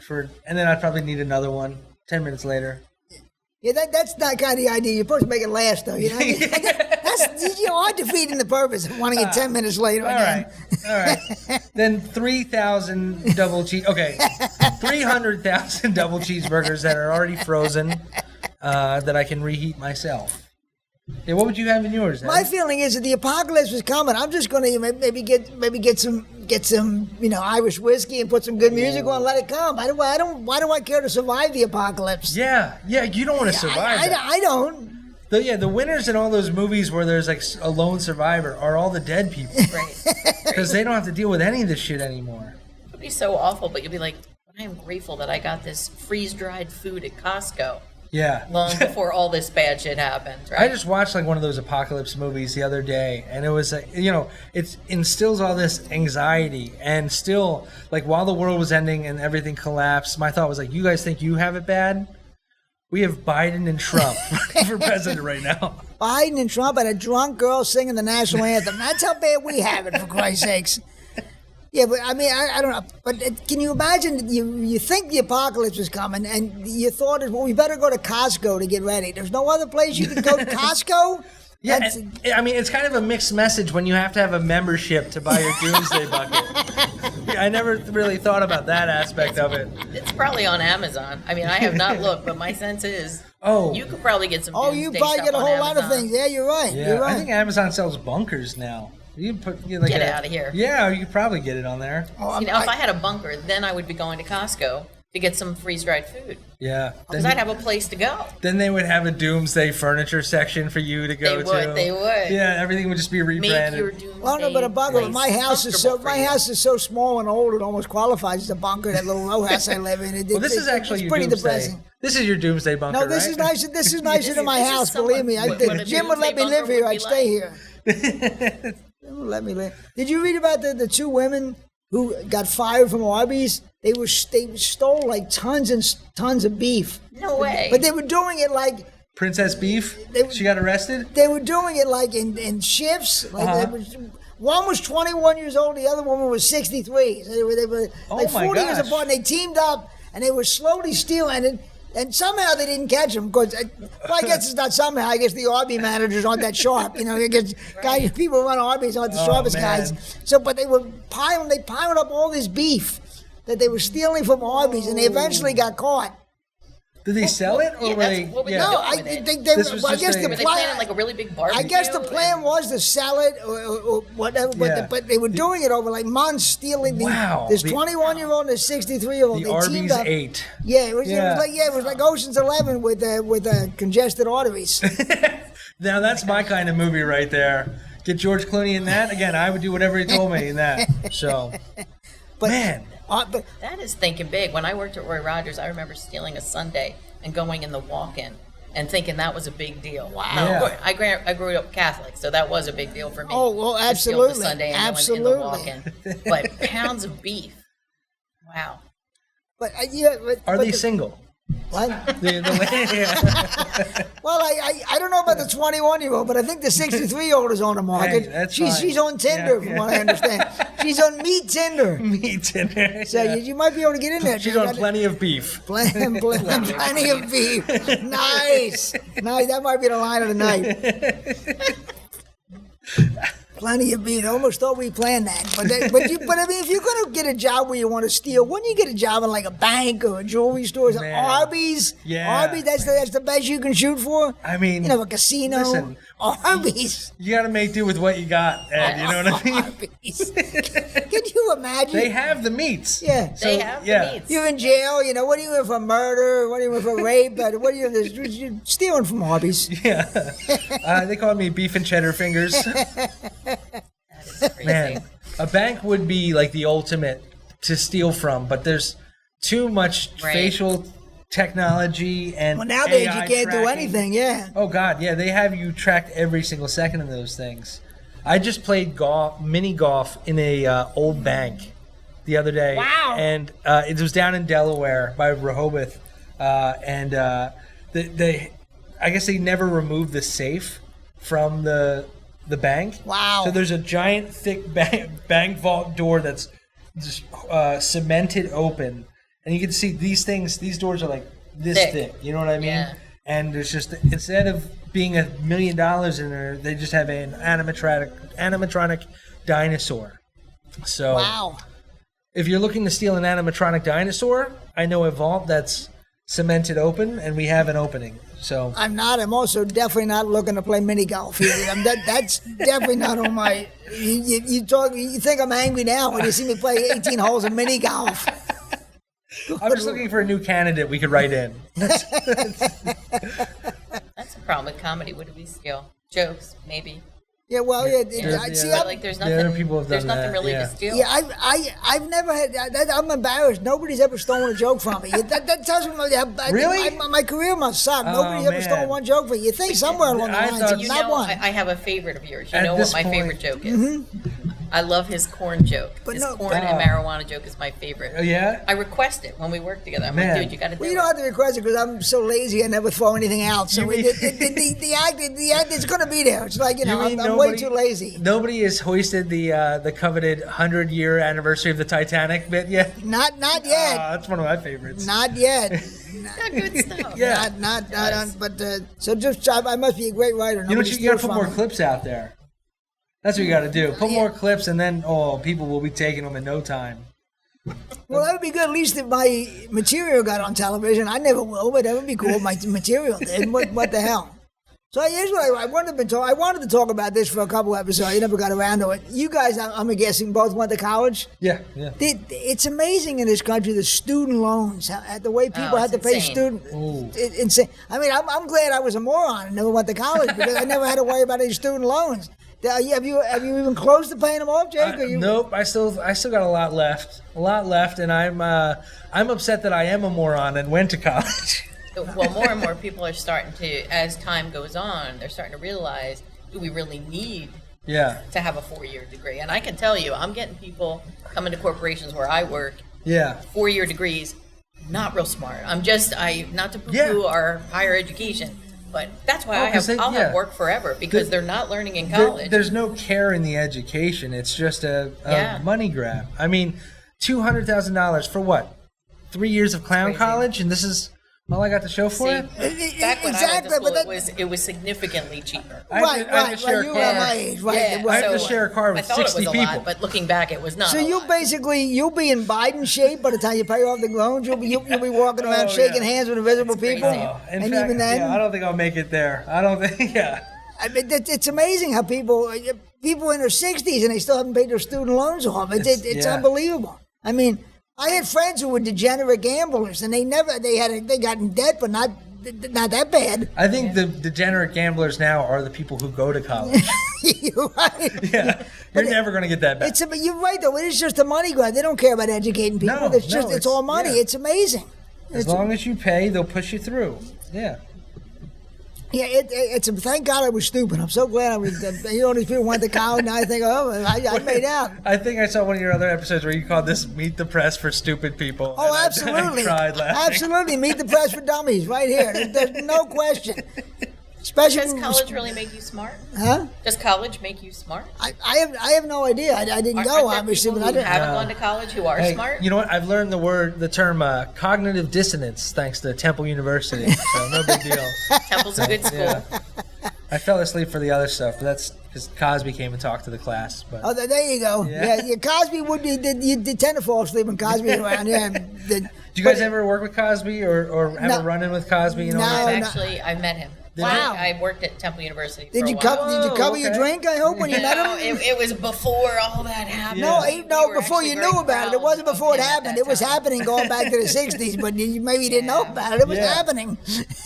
And then I'd probably need another one 10 minutes later. Yeah, that's not kind of the idea. You're supposed to make it last, though. You know, that's you are defeating the purpose of wanting it 10 minutes later. All right. Then 3,000 double cheese. Okay, 300,000 double cheeseburgers that are already frozen that I can reheat myself. Yeah, what would you have in yours? My feeling is that the apocalypse is coming. I'm just going to maybe get some Irish whiskey and put some good music on and let it come. Why do I care to survive the apocalypse? Yeah, you don't want to survive. I don't. The winners in all those movies where there's like a lone survivor are all the dead people, Right. Because they don't have to deal with any of this shit anymore. It would be so awful, but you'd be like, I am grateful that I got this freeze-dried food at Costco. Yeah. Long before all this bad shit happened, right? I just watched like one of those apocalypse movies the other day, and it was it instills all this anxiety, and still, like, while the world was ending and everything collapsed, my thought was like, you guys think you have it bad? We have Biden and Trump for president right now. Biden and Trump and a drunk girl singing the national anthem. That's how bad we have it, for Christ's sakes. Yeah, but I mean, I don't know. But can you imagine, you think the apocalypse is coming, and your thought is, well, we better go to Costco to get ready. There's no other place you can go to Costco? Yeah, I mean, it's kind of a mixed message when you have to have a membership to buy your Doomsday Bucket. I never really thought about that aspect of it. It's probably on Amazon. I mean, I have not looked, but my sense is you could probably get some you probably get a whole lot of things. Yeah, you're right. Yeah, you're right. I think Amazon sells bunkers now. You can put get out of here. Yeah, you could probably get it on there. If I had a bunker, then I would be going to Costco to get some freeze-dried food. Yeah. Because I'd have a place to go. Then they would have a Doomsday furniture section for you to go to. They would. Yeah, everything would just be rebranded. Make your Doomsday no, but a bunker. My house is so small and old it almost qualifies as a bunker. That little row house I live in. This is actually your pretty Doomsday. Depressing. This is your Doomsday bunker. No, this is nicer. This is nicer than my house. Believe me. If Jim would let me live here, I'd stay here. Let me live. Did you read about the 2 women who got fired from Arby's? They stole like tons and tons of beef. No way. But they were doing it like Princess Beef. She got arrested. They were doing it like in shifts. Like one was 21 years old, the other woman was 63. So they were like 40 years apart. And they teamed up and they were slowly stealing it. And somehow they didn't catch him. Because, I guess it's not somehow. I guess the Arby managers aren't that sharp. You know, I guess people who run Arby's aren't the sharpest guys. So, but they piled up all this beef that they were stealing from Arby's, and they eventually got caught. Did they sell it, or were they? What were they doing with it? I guess the Were they planning like a really big barbecue? I guess the plan was to sell it or whatever, but they were doing it over like months, stealing this 21-year-old and this 63-year-old. The Arby's 8. Yeah, it was like Ocean's 11 with congested arteries. Now that's my kind of movie right there. Get George Clooney in that. Again, I would do whatever he told me in that. So, man. But that is thinking big. When I worked at Roy Rogers, I remember stealing a sundae and going in the walk-in and thinking that was a big deal. Wow. Yeah. I grew up Catholic, so that was a big deal for me. Oh, well, absolutely. To steal the sundae and go in the walk-in. But pounds of beef. Wow. But Are they single? What? Yeah. Well, I don't know about the 21-year-old, but I think the 63-year-old is on the market. Hey, she's on Tinder, from what I understand. She's on Meat Tinder. Meat Tinder. So you might be able to get in there. She's on Plenty of Beef. Plenty of beef. Nice. That might be the line of the night. Plenty of beef. I almost thought we planned that. But I mean, if you're going to get a job where you want to steal, wouldn't you get a job in like a bank or a jewelry store? Arby's? Yeah. Arby's, that's the best you can shoot for? I mean, a casino. Listen, Arby's. You got to make do with what you got, Ed. You know what I mean? Arby's. Can you imagine? They have the meats. Yeah. They have the meats. You're in jail, what are you in for murder? What are you in for rape? What are you you're stealing from Arby's? Yeah. They called me beef and cheddar fingers. That is crazy. Man. A bank would be like the ultimate to steal from, but there's too much facial technology and nowadays AI you can't tracking. do anything. Yeah. Oh God, yeah, they have you tracked every single second of those things. I just played mini golf in a old bank the other day. Wow. And it was down in Delaware by Rehoboth, and they I guess they never removed the safe from the bank. Wow. So there's a giant thick bank vault door that's just cemented open, and you can see these doors are like this thick. You know what I mean? Yeah. And there's just, instead of being $1 million in there, they just have an animatronic dinosaur. So Wow. if you're looking to steal an animatronic dinosaur, I know a vault that's cemented open, and we have an opening. So I'm not. I'm also definitely not looking to play mini golf. That's definitely not on my. You talk. You think I'm angry now when you see me play 18 holes of mini golf? I'm just looking for a new candidate we could write in. That's the problem with comedy. What do we steal? Jokes, maybe. Yeah. Well, There's nothing. People have done there's nothing that, really yeah. to steal. Yeah, I've never had. I'm embarrassed. Nobody's ever stolen a joke from me. That tells me Really? my career must suck. Nobody's ever man. stolen one joke from me. You think somewhere along the I lines, thought- it's You not know, one. I have a favorite of yours. You At know what this my point- favorite joke is? I love his corn joke. But His no- corn and marijuana joke is my favorite. Oh, yeah? I request it when we work together. I'm Man. like, dude, you got to do Well, it. you don't have to request it because I'm so lazy. I never throw anything out. So You mean- the act it's going to be there. It's like You mean I'm way too lazy. Nobody has hoisted the coveted 100-year anniversary of the Titanic bit yet? Not yet. That's one of my favorites. Not yet. Not good stuff. Yeah. Not on. But so just I must be a great writer. You know what? You got to put more clips out there. That's what you got to do. Put more clips, and then people will be taking them in no time. Well, that would be good. At least if my material got on television. I never will, but that would be cool if my material did. What the hell? So here's what I wanted to talk about this for a couple episodes. I never got around to it. You guys, I'm guessing, both went to college. Yeah. It's amazing in this country, the student loans, the way people have to pay insane. insane. I mean, I'm glad I was a moron and never went to college because I never had to worry about any student loans. Have you even close to paying them off, Jake? Nope. I still got a lot left. And I'm upset that I am a moron and went to college. Well, more and more people are starting to, as time goes on, they're starting to realize, do we really need Yeah. to have a 4-year degree? And I can tell you, I'm getting people coming to corporations where I work, Yeah. 4-year degrees, not real smart. Not to poo-poo Yeah. our higher education, but that's why I'll yeah. have work forever because they're not learning in college. There's no care in the education. It's just a Yeah. money grab. I mean, $200,000 for what? 3 years of clown crazy. college, and this is all I got to show for See, it? back when I Exactly, went but to school, it was significantly cheaper. I have to share a You car. were my age, right? Yeah, I have to so share a car with I thought 60 it was a people. lot, but looking back, it was not. So a you'll lot. be in Biden shape by the time you pay off the loans. You'll be walking around shaking hands with invisible It's crazy. people. In And fact, even then, I don't think I'll make it there. I don't think, yeah. I mean, it's amazing how people in their 60s and they still haven't paid their student loans off. It's yeah. unbelievable. I mean, I had friends who were degenerate gamblers, and they got in debt, but not that bad. I think the degenerate gamblers now are the people who go to college. You're right. Yeah. You're never going to get that back. You're right though. It's just a money grab. They don't care about educating people. No, It's all money. yeah. It's amazing. As long as you pay, they'll push you through. Yeah. Yeah, it's thank God I was stupid. I'm so glad I was. These people went to college. Now I think, I made out. I think I saw one of your other episodes where you called this "Meet the Press for Stupid People." Oh, and absolutely. I cried laughing. Absolutely. Meet the press for dummies right here. There's no question. Especially Does college really make you smart? Huh? Does college make you smart? I have no idea. I didn't go, Aren't there obviously, people but I who didn't. haven't gone to college who are Hey, smart? you know what? I've learned the term cognitive dissonance thanks to Temple University. So no big deal. Temple's a good school. Yeah. I fell asleep for the other stuff, but that's because Cosby came and talked to the class. But Oh, there you go. Yeah. Yeah, Cosby you did tend to fall asleep when Cosby was around. Yeah. did you guys ever work with Cosby or have No. a run-in with Cosby? No, Actually, I met him. Wow. I worked at Temple University. Did for you a while. cover your okay. drink? I hope when you met No, him. it was before all that happened. No, We no, were before actually you very knew about it. It proud wasn't before of it him at happened. that It was time. happening going back to the 60s, but maybe you didn't know about it. It was Yeah. happening.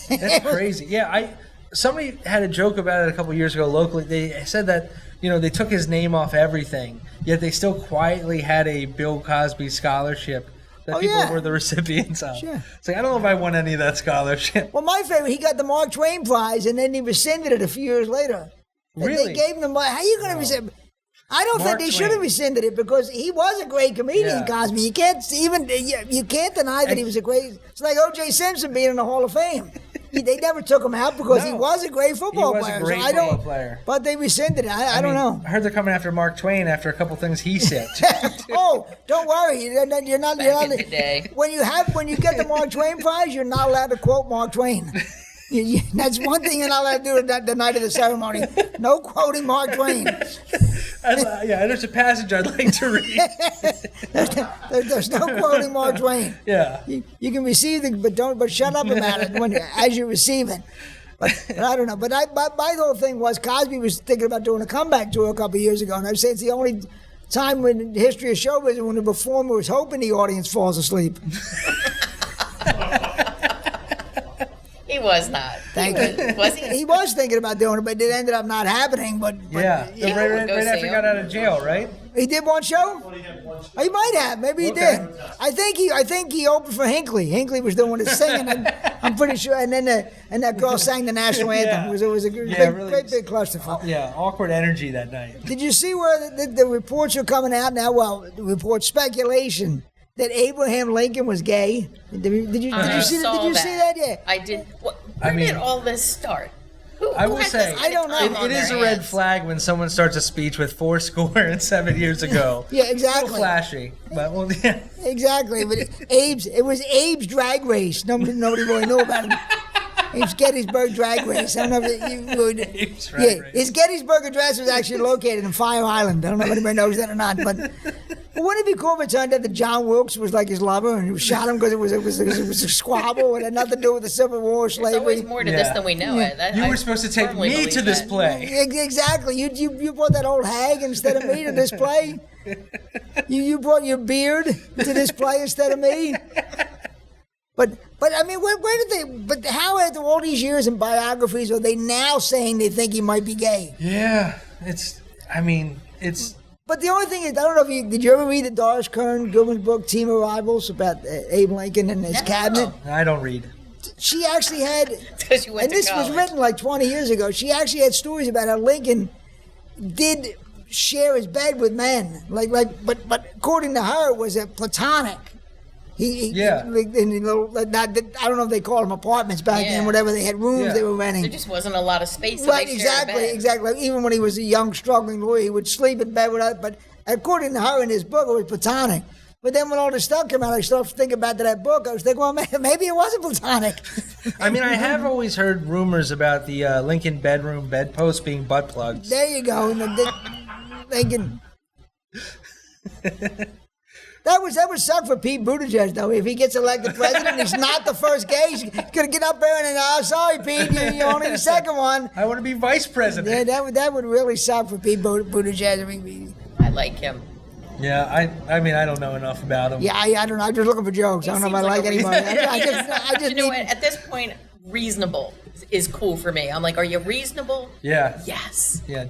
That's crazy. Yeah, somebody had a joke about it a couple years ago locally. They said that they took his name off everything, yet they still quietly had a Bill Cosby scholarship that people were the recipients of. Sure. It's like, I don't know if I won any of that scholarship. Well, my favorite, he got the Mark Twain Prize, and then he rescinded it a few years later. Really? They gave him the money. How are you going to rescind? I don't think they should have rescinded it because he was a great comedian, Cosby. You can't deny that he was a great. It's like O.J. Simpson being in the Hall of Fame. They never took him out because he was a great football player. He was a great football player. But they rescinded it. I don't know. I heard they're coming after Mark Twain after a couple things he said. Oh, don't worry. You're not. Back in the day. When you get the Mark Twain Prize, you're not allowed to quote Mark Twain. That's one thing you're not allowed to do the night of the ceremony. No quoting Mark Twain. There's a passage I'd like to read. There's no quoting Mark Twain. Yeah. You can receive it, but shut up about it as you receive it. But I don't know. But my whole thing was Cosby was thinking about doing a comeback tour a couple of years ago, and I said it's the only time in the history of show business when the performer was hoping the audience falls asleep. He was not. Thank you. Was he? He was thinking about doing it, but it ended up not happening. But right after he got out of jail, right? He did one show? He might have. Maybe he did. I think he opened for Hinckley. Hinckley was doing his singing. I'm pretty sure. And then that girl sang the national anthem. It was a great big clusterfuck. Yeah, awkward energy that night. Did you see where the reports are coming out now? Well, the report speculation that Abraham Lincoln was gay. Did you see that? Yeah. I did. Where did all this start? I will say, I don't know. It is a red flag when someone starts a speech with 7 years ago. Yeah, exactly. It's a little flashy, but yeah. Exactly, but it was Abe's drag race. Nobody really knew about it. Abe's Gettysburg drag race. I don't know if you would. His Gettysburg address was actually located in Fire Island. I don't know if anybody knows that or not, but wouldn't it be cool if it turned out that John Wilkes was like his lover and he shot him because it was a squabble and had nothing to do with the Civil War or slavery? There's always more to this than we know it. You were supposed to take me to this play. Exactly. You brought that old hag instead of me to this play. You brought your beard to this play instead of me. But I mean, where did they? But how after all these years in biographies are they now saying they think he might be gay? Yeah, it's. But the only thing is, I don't know if did you ever read the Doris Kearns Goodwin's book Team of Rivals about Abe Lincoln and his cabinet? I don't read. She actually had, and this was written like 20 years ago. She actually had stories about how Lincoln did share his bed with men, but according to her, it was a platonic. I don't know if they called them apartments back then, whatever they had rooms they were renting. There just wasn't a lot of space. Right, exactly. Even when he was a young, struggling lawyer, he would sleep in bed with us. But according to her in his book, it was platonic. But then when all this stuff came out, I started thinking back to that book. I was thinking, well, maybe it wasn't platonic. I mean, I have always heard rumors about the Lincoln bedroom bedpost being butt plugs. There you go. Lincoln. That would suck for Pete Buttigieg, though. If he gets elected president, he's not the first gay. He's going to get up there and, sorry, Pete, you're only the second one. I want to be vice president. Yeah, that would really suck for Pete Buttigieg. I like him. Yeah, I mean, I don't know enough about him. Yeah, I don't know. I'm just looking for jokes. I don't know if I like anybody. I just you know what? At this point, reasonable is cool for me. I'm like, are you reasonable? Yeah. Yes. Yeah.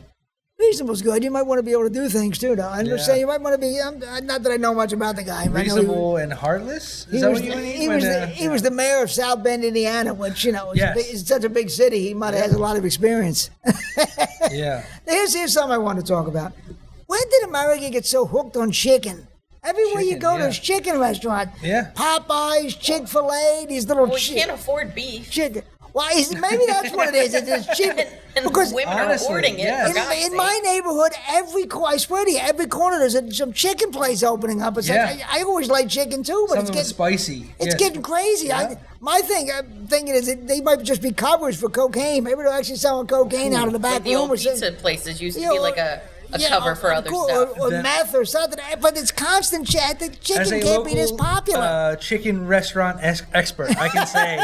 Reasonable's good. You might want to be able to do things too, though. I'm just saying you might want to be. Not that I know much about the guy. Reasonable and heartless. Is that what you mean? He was the mayor of South Bend, Indiana, which it's such a big city. He might have had a lot of experience. Yeah. Here's something I want to talk about. When did America get so hooked on chicken? Everywhere you go, there's chicken restaurants. Yeah. Popeyes, Chick-fil-A, these little. Well, you can't afford beef. Chicken. Why? Maybe that's what it is. It's cheap. And because women are hoarding it. Yes. In my neighborhood, I swear to you, every corner there's some chicken place opening up. It's like, I always like chicken too, but it's getting spicy. It's getting crazy. Yeah. I'm thinking is that they might just be covers for cocaine. Maybe they're actually selling cocaine out of the back room. The old pizza places used to be like a cover for other stuff. Or meth or something. But it's constant chat. The chicken can't be this popular. Chicken restaurant expert, I can say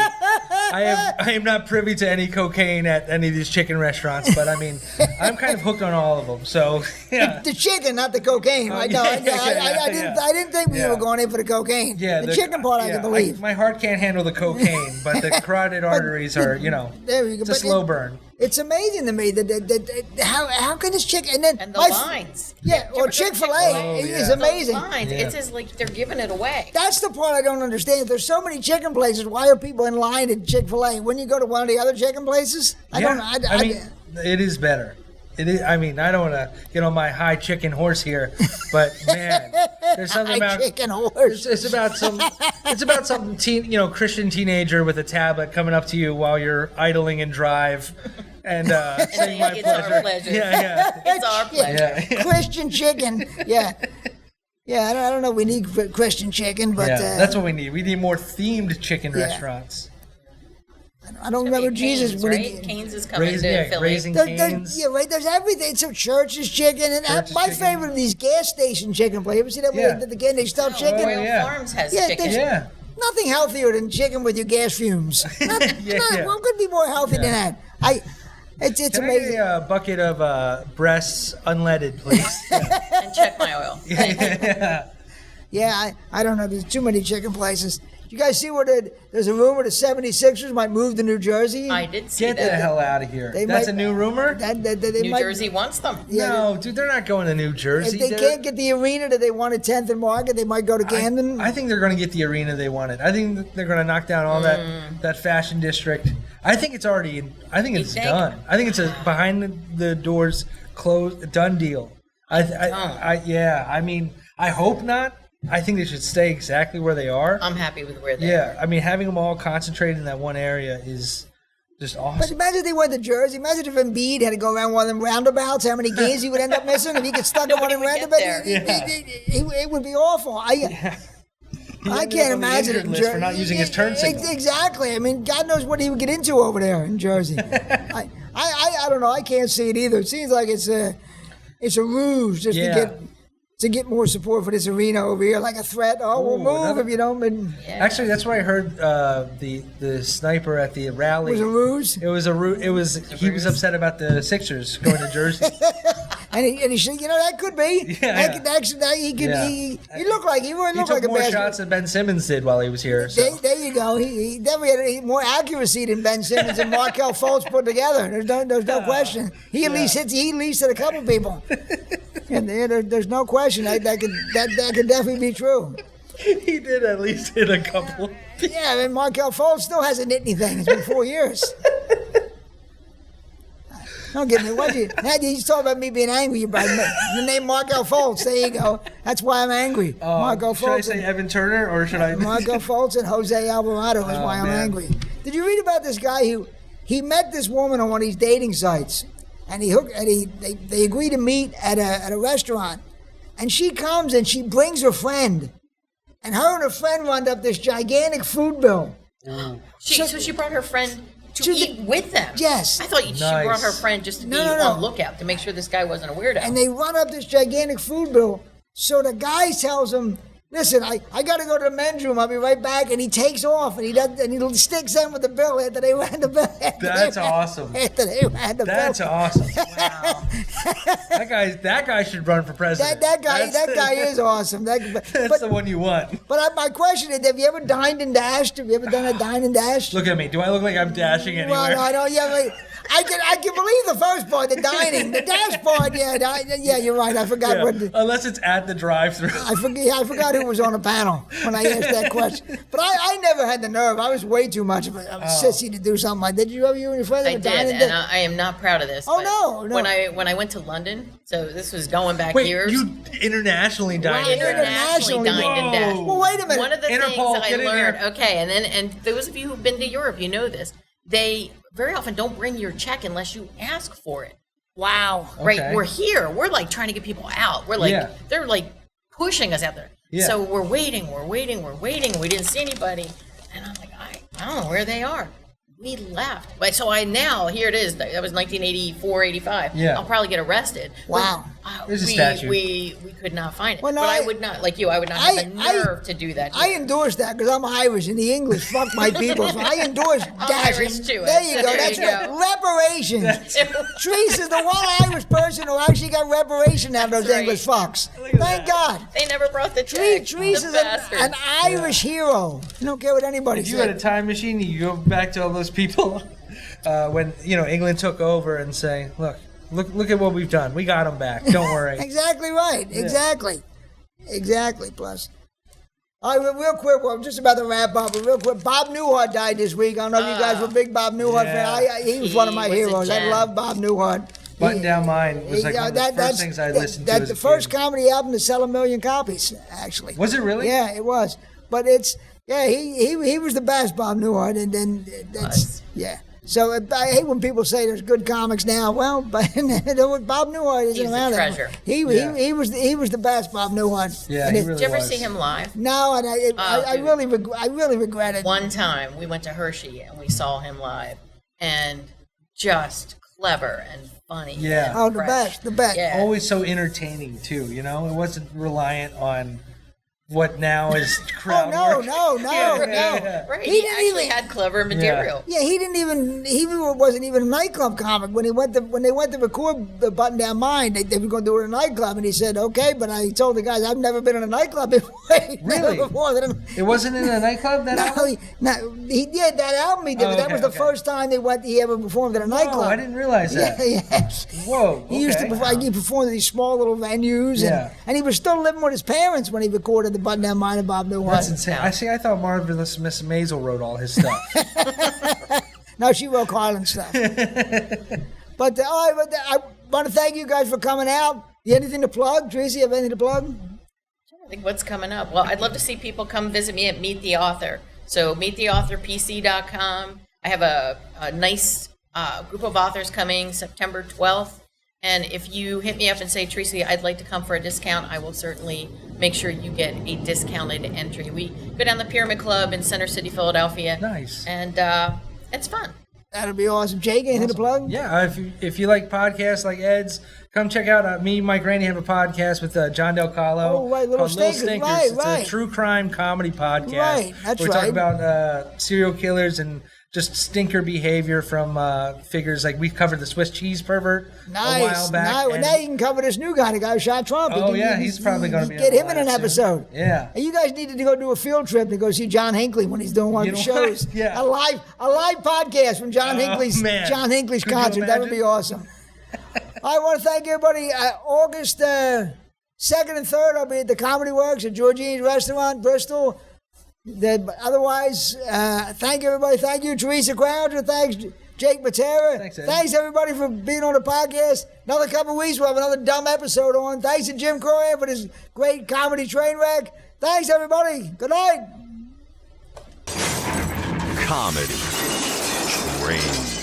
I am not privy to any cocaine at any of these chicken restaurants, but I mean, I'm kind of hooked on all of them. So yeah. The chicken, not the cocaine. I didn't think we were going in for the cocaine. Yeah, the chicken part I can believe. My heart can't handle the cocaine, but the carotid arteries are, there you go. It's a slow burn. It's amazing to me that how can this chicken and the lines. Yeah, or Chick-fil-A is amazing. The lines, it's as like they're giving it away. That's the part I don't understand. There's so many chicken places. Why are people in line at Chick-fil-A? Wouldn't you go to one of the other chicken places? I mean, it is better. It is. I mean, I don't want to get on my high chicken horse here, but man, there's something about chicken horse. It's about some Christian teenager with a tablet coming up to you while you're idling in drive, and saying my pleasure. Our pleasure. Yeah. It's our pleasure. Yeah. Christian chicken. Yeah. Yeah, I don't know. We need Christian chicken, but that's what we need. We need more themed chicken restaurants. I don't remember Jesus when Cane's is coming to Philly. Raising Cane's. Yeah, right. There's everything. So Church's chicken, and my favorite of these gas station chicken places. You ever see that when they did the game? They stuff chicken. Royal Farms has chicken. Yeah. Nothing healthier than chicken with your gas fumes. What could be more healthy than that? It's amazing. Can I get a bucket of breasts unleaded, please? And check my oil. Yeah, I don't know. There's too many chicken places. You guys see where there's a rumor the 76ers might move to New Jersey? I did see that. Get the hell out of here. That's a new rumor? New Jersey wants them. No, dude, they're not going to New Jersey. If they can't get the arena that they want at 10th and Market, they might go to Camden. I think they're going to get the arena they wanted. I think they're going to knock down all that fashion district. I think it's done. I think it's a behind the doors done deal. I mean, I hope not. I think they should stay exactly where they are. I'm happy with where they are. Yeah, I mean, having them all concentrated in that one area is just awesome. But imagine if they went to Jersey. Imagine if Embiid had to go around one of them roundabouts, how many games he would end up missing if he get stuck in one of them roundabouts. It would be awful. I can't imagine it in Jersey. For not using his turn signal. Exactly. I mean, God knows what he would get into over there in Jersey. I don't know. I can't see it either. It seems like it's a ruse just to get more support for this arena over here, like a threat. We'll move if you don't. Actually, that's where I heard the sniper at the rally. It was a ruse? It was a ruse. He was upset about the Sixers going to Jersey. and he said, that could be. Yeah. He looked like he really looked like a more shots than Ben Simmons did while he was here. So. There you go. He definitely had more accuracy than Ben Simmons and Markelle Fultz put together. There's no question. He at least hit a couple people. And there's no question that could definitely be true. He did at least hit a couple. Yeah, I mean, Markelle Fultz still hasn't hit anything. It's been 4 years. Don't get me. He's talking about me being angry. You the name Markelle Fultz. There you go. That's why I'm angry. Markelle Fultz. Should I say Evan Turner or should I? Markelle Fultz and Jose Alvarado is why I'm angry. Did you read about this guy who he met this woman on one of these dating sites? And they agree to meet at a restaurant, and she comes and she brings her friend, and her and her friend wound up this gigantic food bill. So she brought her friend to eat with them. Yes. I thought she brought her friend just to be on lookout to make sure this guy wasn't a weirdo. And they run up this gigantic food bill. So the guy tells him, "Listen, I got to go to the men's room. I'll be right back." And he takes off, and he sticks them with the bill after they ran the bill. That's awesome. After they ran the bill. That's awesome. Wow. That guy should run for president. That guy is awesome. That's the one you want. But my question is, have you ever dined and dashed? Have you ever done a dine and dash? Look at me. Do I look like I'm dashing anywhere? Well, no, I don't. Yeah, I can believe the first part, the dining, the dash part. Yeah, you're right. I forgot what. Unless it's at the drive-thru. I forgot who was on the panel when I asked that question. But I never had the nerve. I was way too much of a sissy to do something like that. Did you and your friends ever dine and dash? I am not proud of this. Oh no. When I went to London, so this was going back years. You internationally dined and dashed. Internationally dined and dashed. Well, wait a minute. One of the things I learned. Okay, and those of you who've been to Europe, you know this. They very often don't bring your check unless you ask for it. Wow. Right. Okay. We're here. We're like trying to get people out. We're like, they're like pushing us out there. Yeah. So we're waiting. We didn't see anybody. And I'm like, I don't know where they are. We left. So here it is. That was 1984, 85. Yeah. I'll probably get arrested. Wow. There's a statue. We could not find it. Well, no, but I would not, like you, I would not have the nerve to do that. I endorse that because I'm Irish and the English fuck my people. So I endorse dashing. Irish too. There you go. That's reparations. Therese is the one Irish person who actually got reparation out of those English fucks. Thank God. They never brought the check. Therese is an Irish hero. You don't care what anybody says. If you had a time machine, you go back to all those people. when England took over and say, look at what we've done. We got them back. Don't worry. Exactly right. Exactly. Plus. All right, real quick, well, I'm just about to wrap up, but real quick, Bob Newhart died this week. I don't know if you guys were big Bob Newhart fans. He was one of my heroes. I love Bob Newhart. Button Down Mine was one of the first things I listened to as a kid. The first comedy album to sell 1 million copies, actually. Was it really? Yeah, it was. But he was the best, Bob Newhart, and then yeah. So I hate when people say there's good comics now. Well, but Bob Newhart isn't around. He's a treasure. He was the best, Bob Newhart. Yeah, he really Did you ever was. see him live? No, and I really regret it. One time we went to Hershey and we saw him live, and just clever and funny. Yeah. Oh, the best. Yeah. Always so entertaining too. It wasn't reliant on what now is crowd work. No. Right. He actually had clever material. Yeah, he wasn't even a nightclub comic. When they went to record the Button Down Mine, they were going to do it in a nightclub, and he said, okay, but I told the guys, I've never been in a nightclub before. Really? It wasn't in a nightclub, that album? No, he did that album he did, but that was the first time he ever performed in a nightclub. Oh, I didn't realize that. Yeah. Whoa. He used to he performed at these small little venues, and he was still living with his parents when he recorded the Button Down Mine of Bob Newhart. That's insane. I thought Marvelous Miss Maisel wrote all his stuff. No, she wrote Carlin stuff. But I want to thank you guys for coming out. You anything to plug? Tracy, you have anything to plug? I think what's coming up. Well, I'd love to see people come visit me at Meet the Author. So meettheauthorpc.com. I have a nice group of authors coming September 12th. And if you hit me up and say, Tracy, I'd like to come for a discount, I will certainly make sure you get a discounted entry. We go down the Pyramid Club in Center City, Philadelphia. Nice. And it's fun. That'll be awesome. Jake, anything to plug? Yeah, if you like podcasts like Ed's, come check out me and Mike Randy have a podcast with John Del Calo. Oh, right, Little Stinkers. Right. It's a true crime comedy podcast. Right, that's we right. talk about serial killers and just stinker behavior from figures like we covered the Swiss cheese pervert a while back. Now you can cover this new guy, the guy who shot Trump. Oh, he's probably going to be get him in an episode. Yeah. And you guys needed to go do a field trip to go see John Hinckley when he's doing one of the shows. What? Yeah. A live podcast from John Hinckley's concert. That would be awesome. I want to thank everybody. August 2nd and 3rd, I'll be at the Comedy Works at Georgine's Restaurant, Bristol. Otherwise, thank everybody. Thank you, Theresa Hummel-Krallinger. Thanks, Jake Mattera. Thanks, everybody, for being on the podcast. Another couple of weeks, we'll have another dumb episode on. Thanks to Jim Croy for this great comedy train wreck. Thanks, everybody. Good night. Comedy Train